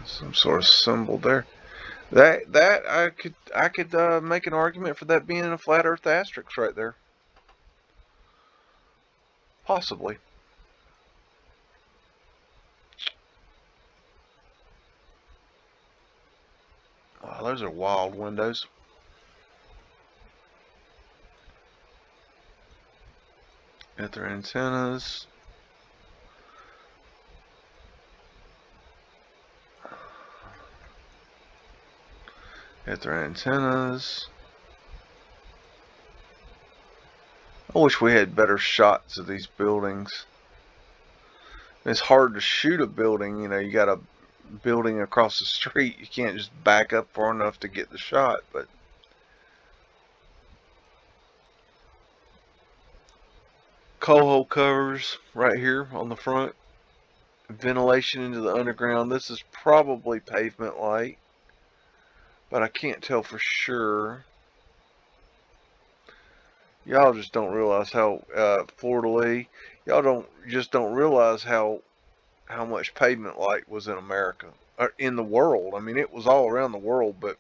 Some sort of symbol there. That I could make an argument for that being a flat Earth asterisk right there. Possibly. Wow, those are wild windows. At their antennas. At their antennas. I wish we had better shots of these buildings. It's hard to shoot a building, you know, you got a building across the street. You can't just back up far enough to get the shot, but coal hole covers right here on the front. Ventilation into the underground. This is probably pavement light, but I can't tell for sure. Y'all just don't realize how Florida Lee. Y'all don't realize how much pavement light was in America, or in the world. I mean, it was all around the world, but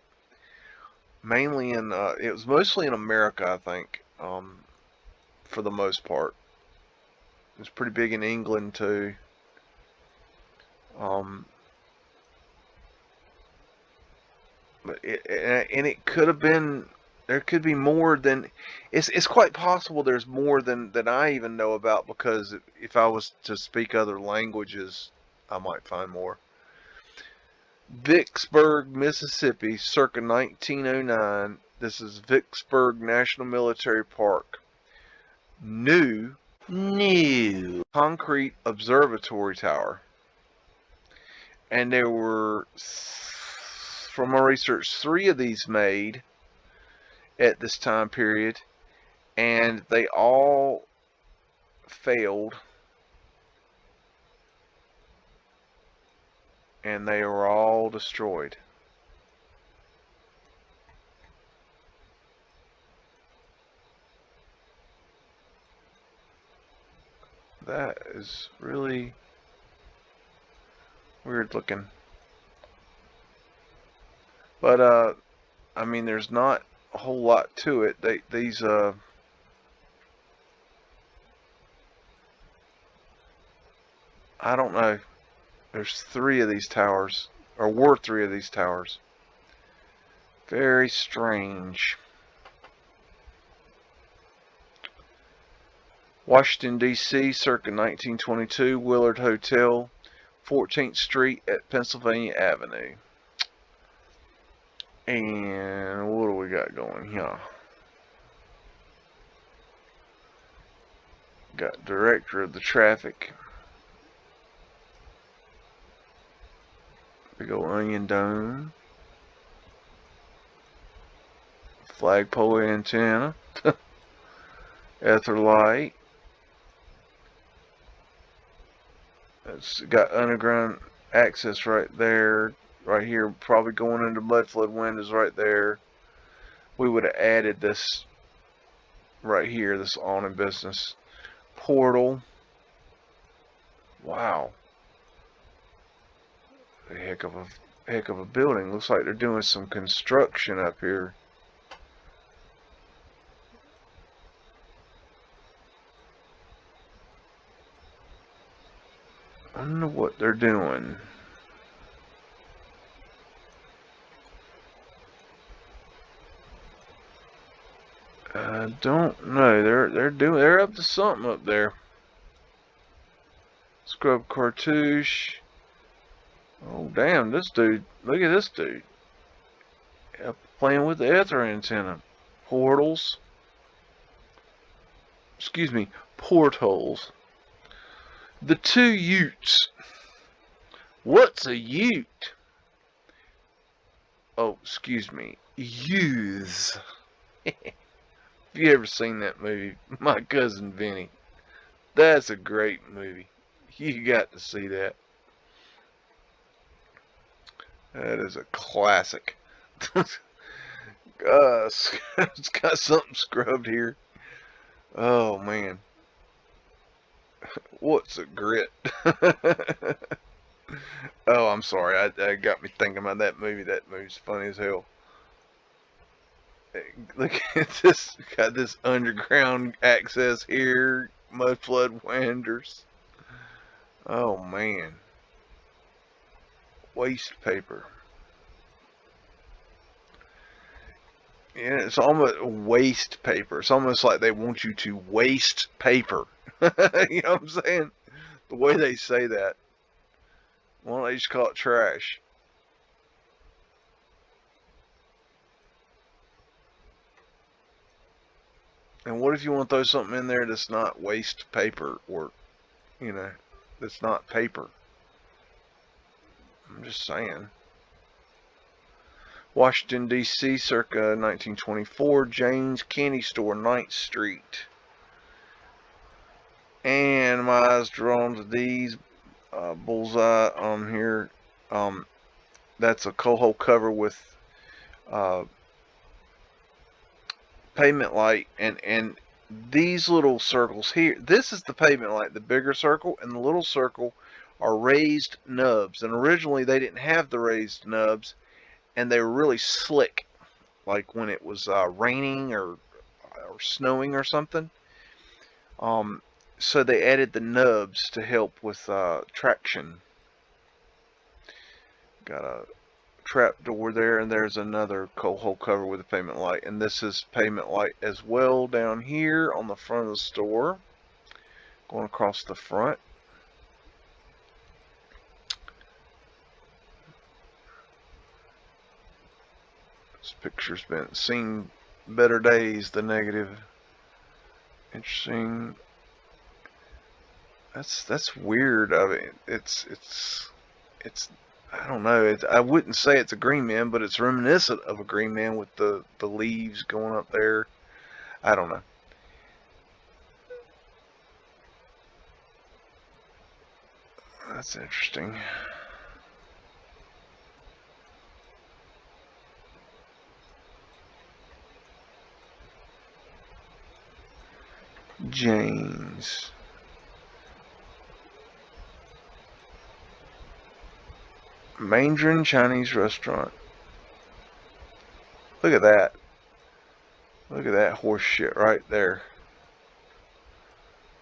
mainly in it was mostly in America, I think, for the most part. It was pretty big in England too. But it could have been. There could be more than. It's quite possible there's more than I even know about, because if I was to speak other languages, I might find more. Vicksburg, Mississippi, circa 1909. This is Vicksburg National Military Park. New concrete observatory tower. And there were, from my research, 3 of these made at this time period, and they all failed, and they were all destroyed. That is really weird looking. But I mean, there's not a whole lot to it. These I don't know. There's 3 of these towers, or were 3 of these towers. Very strange. Washington, D.C., circa 1922, Willard Hotel, 14th Street at Pennsylvania Avenue. And what do we got going here? Got director of the traffic. Big old onion dome. Flagpole antenna. Ether light. It's got underground access right there. right here, probably going into Mudflood windows right there. We would have added this right here, this awning business portal. Wow, a heck of a building. Looks like they're doing some construction up here. I don't know what they're doing. I don't know. They're up to something up there. Scrub cartouche. Oh damn, this dude. Look at this dude. Yep, playing with the ether antenna. Portals. Excuse me, portholes. The two utes. What's a ute? Oh, excuse me. Youths. Have you ever seen that movie? My Cousin Vinny. That's a great movie. You got to see that. That is a classic. It's got something scrubbed here. Oh man. What's a grit? Oh, I'm sorry. I got me thinking about that movie. That movie's funny as hell. Look at this. Got this underground access here. Mudflood winders. Oh man. Waste paper. Yeah, it's almost waste paper. It's almost like they want you to waste paper. You know what I'm saying? The way they say that. Why don't they just call it trash? And what if you want to throw something in there that's not waste paper, or, you know, that's not paper? I'm just saying. Washington, D.C., circa 1924, Jane's Candy Store, 9th Street. And my eyes drawn to these bullseye on here. That's a coal cover with pavement light, and these little circles here, this is the pavement light. The bigger circle and the little circle are raised nubs, and originally they didn't have the raised nubs, and they were really slick, like when it was raining or snowing or something. So they added the nubs to help with traction. Got a trap door there, and there's another coal hole cover with a pavement light, and this is pavement light as well down here on the front of the store, going across the front. This picture's been seen better days, the negative. Interesting. That's weird. I mean, it's I don't know. I wouldn't say it's a green man, but it's reminiscent of a green man with the leaves going up there. I don't know. That's interesting. James. Mandarin Chinese restaurant. Look at that. Look at that horse shit right there.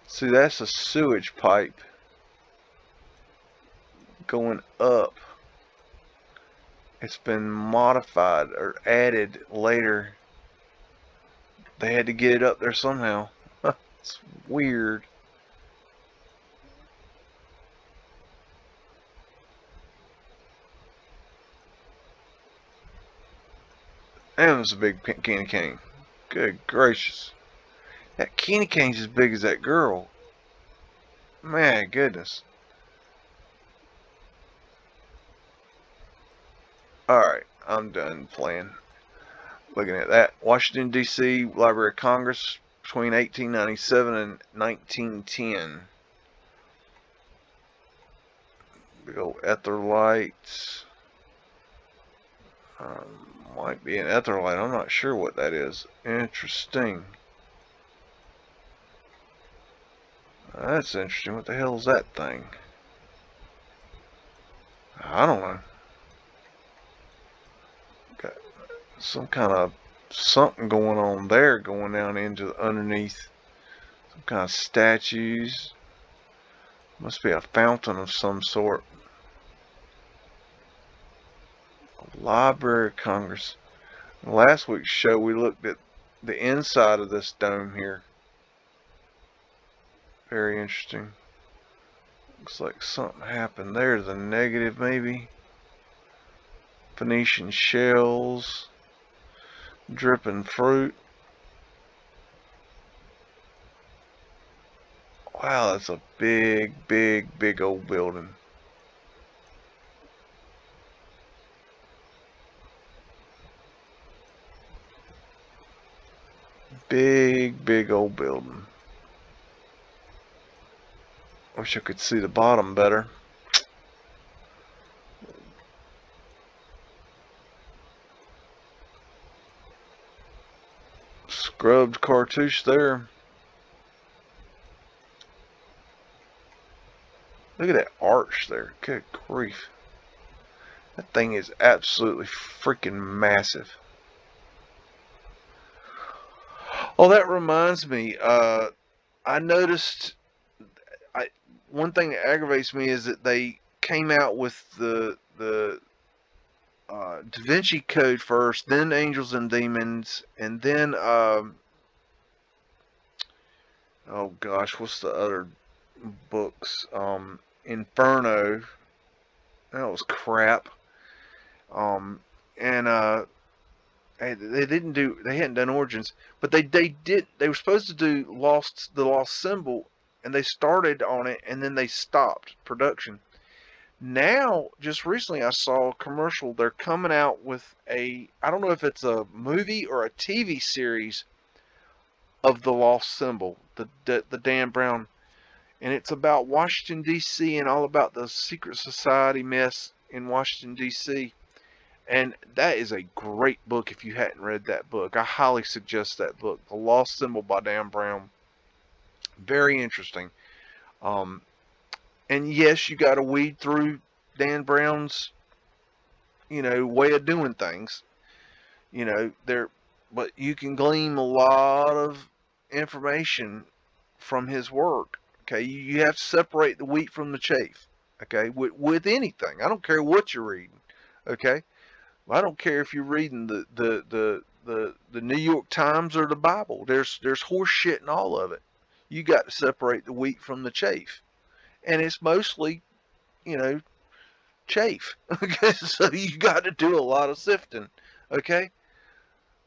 See, that's a sewage pipe going up. It's been modified or added later. They had to get it up there somehow. It's weird. And it's a big candy cane. Good gracious. That candy cane's as big as that girl. My goodness. Alright, I'm done playing. Looking at that. Washington, D.C. Library of Congress between 1897 and 1910. Big old ether lights. Might be an ether light. I'm not sure what that is. Interesting. That's interesting. What the hell is that thing? I don't know. Got some kind of something going on there, going down into underneath. Some kind of statues. Must be a fountain of some sort. Library of Congress. Last week's show we looked at the inside of this dome here. Very interesting. Looks like something happened there. The negative maybe. Phoenician shells. Dripping fruit. Wow, that's a big, big, big old building. Big, big old building. Wish I could see the bottom better. Scrubbed cartouche there. Look at that arch there. Good grief. That thing is absolutely freaking massive. Oh, that reminds me. I noticed. One thing that aggravates me is that they came out with the Da Vinci Code first, then Angels and Demons, and then oh gosh, what's the other books? Inferno. That was crap. And they hadn't done Origins, but they were supposed to do the Lost Symbol, and they started on it and then they stopped production. Now, just recently I saw a commercial. They're coming out with I don't know if it's a movie or a TV series of the Lost Symbol, the Dan Brown, and it's about Washington D.C. and all about the secret society mess in Washington D.C. And that is a great book if you hadn't read that book. I highly suggest that book, The Lost Symbol by Dan Brown. Very interesting. And yes, you got to weed through Dan Brown's, way of doing things. But you can glean a lot of information from his work. Okay, you have to separate the wheat from the chaff. Okay, with anything. I don't care what you're reading. Okay, I don't care if you're reading the New York Times or the Bible. There's horse shit in all of it. You got to separate the wheat from the chaff, and it's mostly, chaff. Okay, so you got to do a lot of sifting. Okay,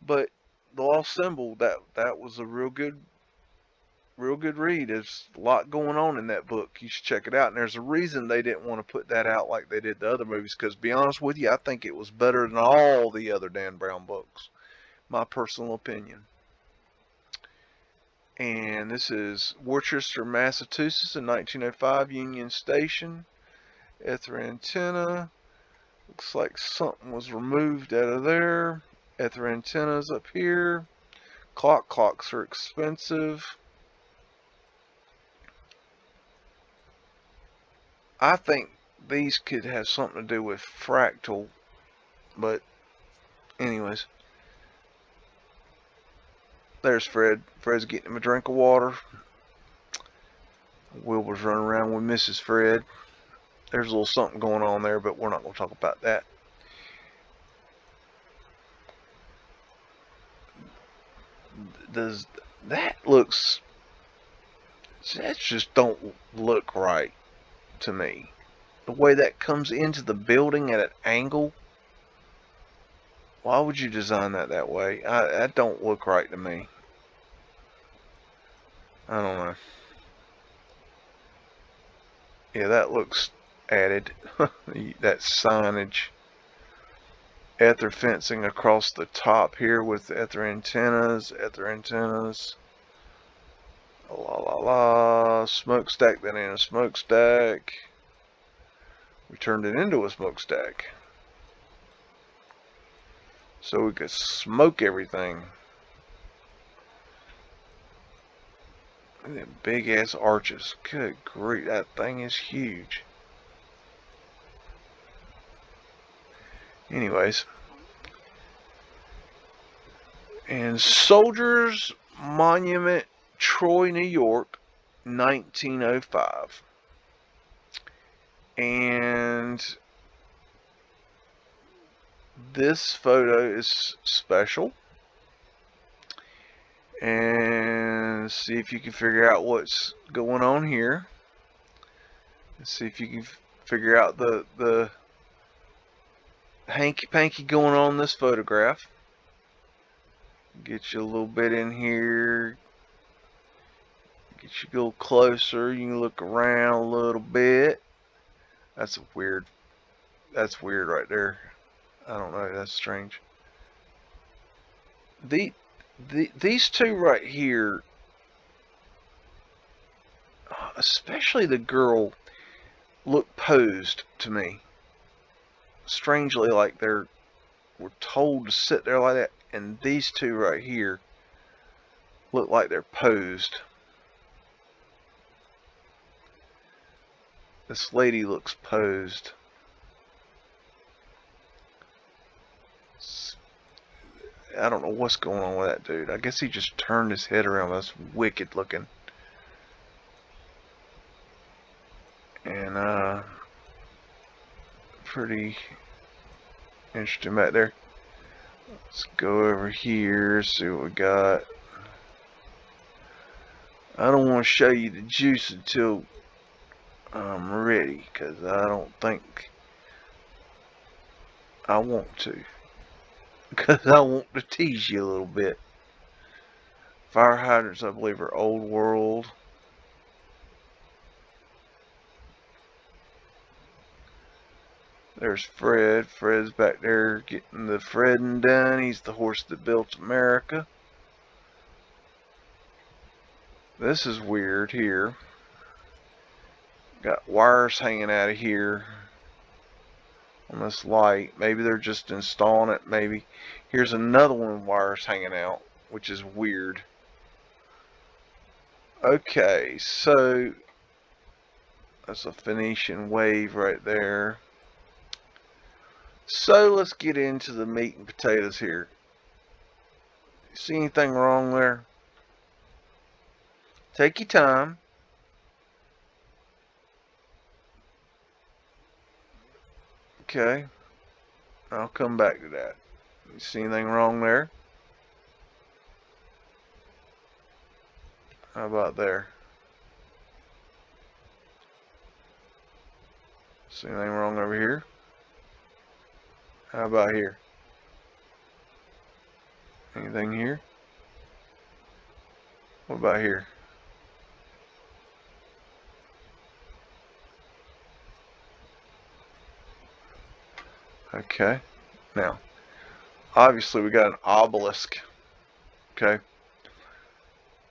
but the Lost Symbol, that was a real good read. There's a lot going on in that book. You should check it out. And there's a reason they didn't want to put that out like they did the other movies, because to be honest with you, I think it was better than all the other Dan Brown books. My personal opinion. And this is Worcester, Massachusetts in 1905, Union Station. Ether antenna. Looks like something was removed out of there. Ether antennas up here. Clocks are expensive. I think these could have something to do with fractal, but anyways. There's Fred. Fred's getting him a drink of water. Wilbur's running around with Mrs. Fred. There's a little something going on there, but we're not going to talk about that. That just don't look right to me. The way that comes into the building at an angle. Why would you design that way? That don't look right to me. I don't know. Yeah, that looks added. That signage. Ether fencing across the top here with ether antennas. La la la. Smokestack, that ain't a smokestack. We turned it into a smokestack. so we could smoke everything. Look at them big ass arches. Good grief, that thing is huge. Anyways, and Soldiers Monument, Troy, New York, 1905. And this photo is special. And see if you can figure out what's going on here. Let's see if you can figure out the hanky-panky going on in this photograph. Get you a little bit in here. Get you a little closer. You can look around a little bit. That's weird right there. I don't know. That's strange. These two right here, especially the girl, look posed to me. Strangely, like we're told to sit there like that. And these two right here look like they're posed. This lady looks posed. I don't know what's going on with that dude. I guess he just turned his head around. That's wicked looking. And pretty interesting back there. Let's go over here, see what we got. I don't want to show you the juice until I'm ready, because I don't think I want to. Because I want to tease you a little bit. Fire hydrants, I believe, are old world. There's Fred. Fred's back there getting the Fredin' done. He's the horse that built America. This is weird here. Got wires hanging out of here on this light. Maybe they're just installing it. Maybe. Here's another one with wires hanging out, which is weird. Okay, so that's a Phoenician wave right there. So let's get into the meat and potatoes here. See anything wrong there? Take your time. Okay. I'll come back to that. You see anything wrong there? How about there? See anything wrong over here? How about here? Anything here? What about here? Okay. Now, obviously we got an obelisk. Okay.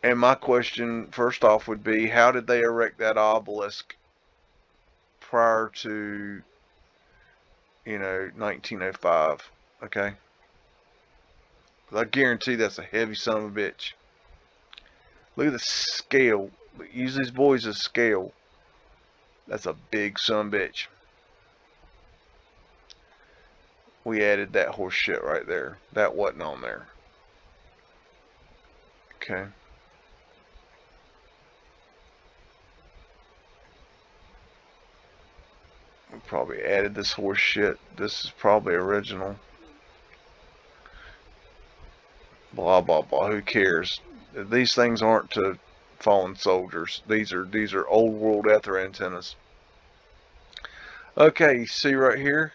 And my question, first off, would be, how did they erect that obelisk prior to, 1905? Okay. I guarantee that's a heavy son of a bitch. Look at the scale. Use these boys as scale. That's a big son of a bitch. We added that horse shit right there. That wasn't on there. Okay. We probably added this horse shit. This is probably original. Blah blah blah. Who cares? These things aren't to fallen soldiers. These are old world ether antennas. Okay, you see right here?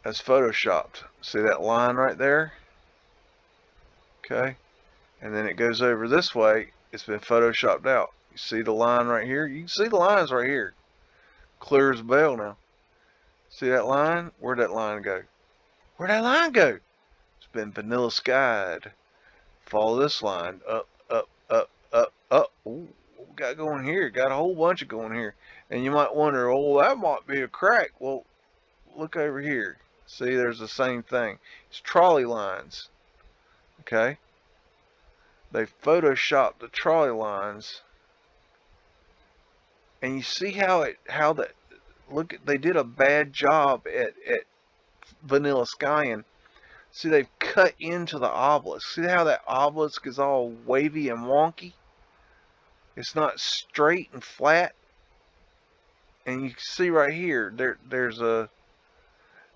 That's photoshopped. See that line right there? Okay. And then it goes over this way. It's been photoshopped out. You see the line right here? You can see the lines right here. Clear as a bell now. See that line? Where'd that line go? Where'd that line go? It's been vanilla skied. Follow this line. Up, up, up, up, up. Ooh, what we got going here? Got a whole bunch of going here. And you might wonder, oh, that might be a crack. Well, look over here. See, there's the same thing. It's trolley lines. Okay? They photoshopped the trolley lines. And you see how that look at, they did a bad job at Vanilla Sky, and see they've cut into the obelisk. See how that obelisk is all wavy and wonky? It's not straight and flat. And you can see right here, there's a,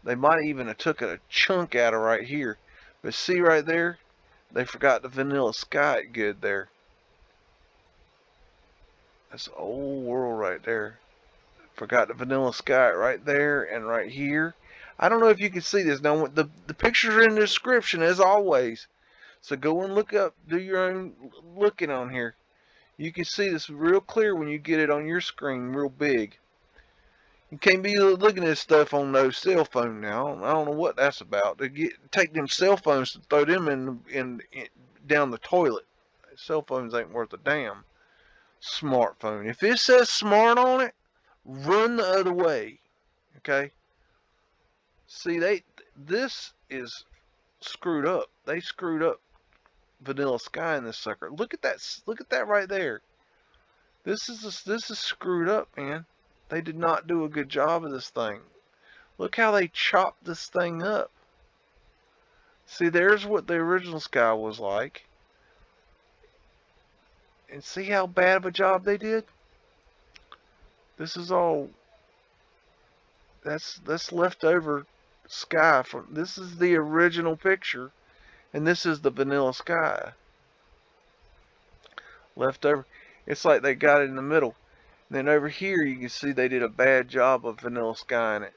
they might even have took a chunk out of right here. But see right there, they forgot the Vanilla Sky good there. That's the old world right there. Forgot the Vanilla Sky right there and right here. I don't know if you can see this. Now, the pictures are in the description as always. So go and look up, do your own looking on here. You can see this real clear when you get it on your screen real big. You can't be looking at this stuff on no cell phone now. I don't know what that's about. They take them cell phones to throw them in down the toilet. Cell phones ain't worth a damn. Smartphone. If it says smart on it, run the other way. Okay? See, this is screwed up. They screwed up Vanilla Sky in this sucker. Look at that. Look at that right there. This is screwed up, man. They did not do a good job of this thing. Look how they chopped this thing up. See, there's what the original Sky was like. And see how bad of a job they did? This is all, that's leftover Sky from, this is the original picture, and this is the Vanilla Sky. Leftover. It's like they got it in the middle. And then over here you can see they did a bad job of Vanilla Sky in it.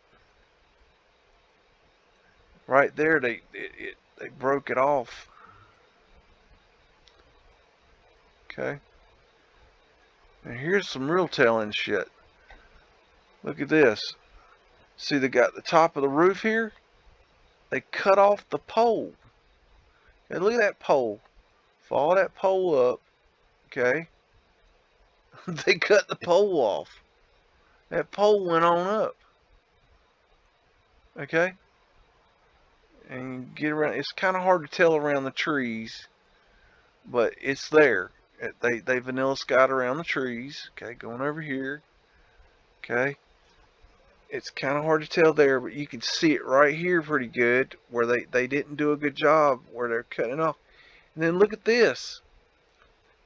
Right there they broke it off. Okay. And here's some real telling shit. Look at this. See, they got the top of the roof here. They cut off the pole. Okay, look at that pole. Follow that pole up. Okay. They cut the pole off. That pole went on up. Okay. And you get around. It's kind of hard to tell around the trees, but it's there. They Vanilla Sky'd around the trees. Okay, going over here. Okay. It's kind of hard to tell there, but you can see it right here pretty good, where they didn't do a good job where they're cutting it off. And then look at this.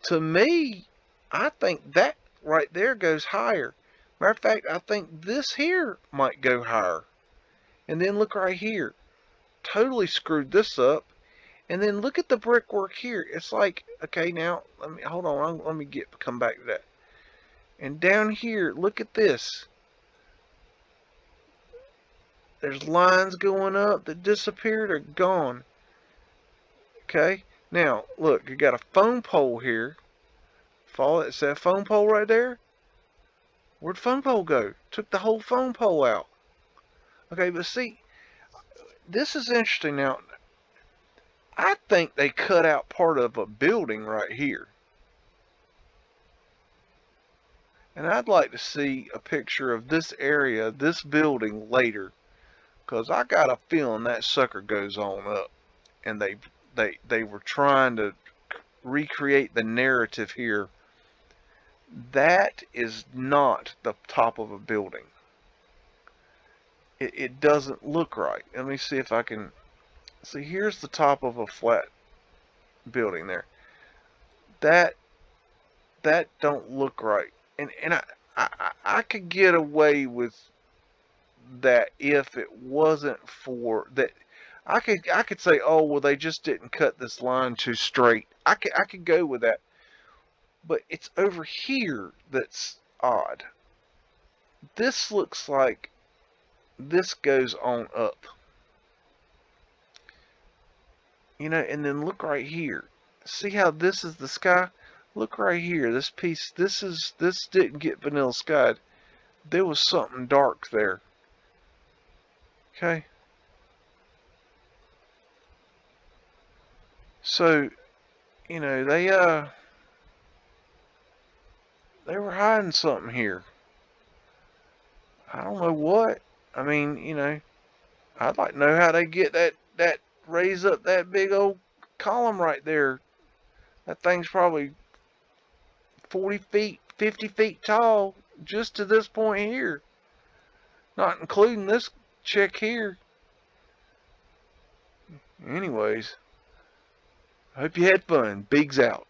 To me, I think that right there goes higher. Matter of fact, I think this here might go higher. And then look right here. Totally screwed this up. And then look at the brickwork here. It's like, okay, now let me hold on. Let me come back to that. And down here, look at this. There's lines going up that disappeared or gone. Okay. Now, look, you got a phone pole here. Follow it. It's that phone pole right there. Where'd the phone pole go? Took the whole phone pole out. Okay, but see, this is interesting now. I think they cut out part of a building right here. And I'd like to see a picture of this area, this building later. Because I got a feeling that sucker goes on up. And they were trying to recreate the narrative here. That is not the top of a building. It doesn't look right. Let me see if I can see. Here's the top of a flat building there. That don't look right. And I could get away with that if it wasn't for that. I could say, oh well, they just didn't cut this line too straight. I could go with that. But it's over here that's odd. This looks like this goes on up. You know, and then look right here. See how this is the sky? Look right here. This piece, this didn't get Vanilla Sky'd. There was something dark there. Okay. So, you know, they were hiding something here. I don't know what. I mean, you know, I'd like to know how they get that raise up that big old column right there. That thing's probably 40 feet, 50 feet tall just to this point here. Not including this chick here. Anyways, hope you had fun. Bigs out.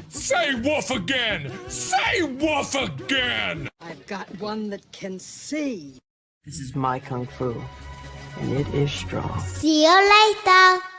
Say woof again! Say woof again! I've got one that can see. This is my kung fu, and it is strong. See you later.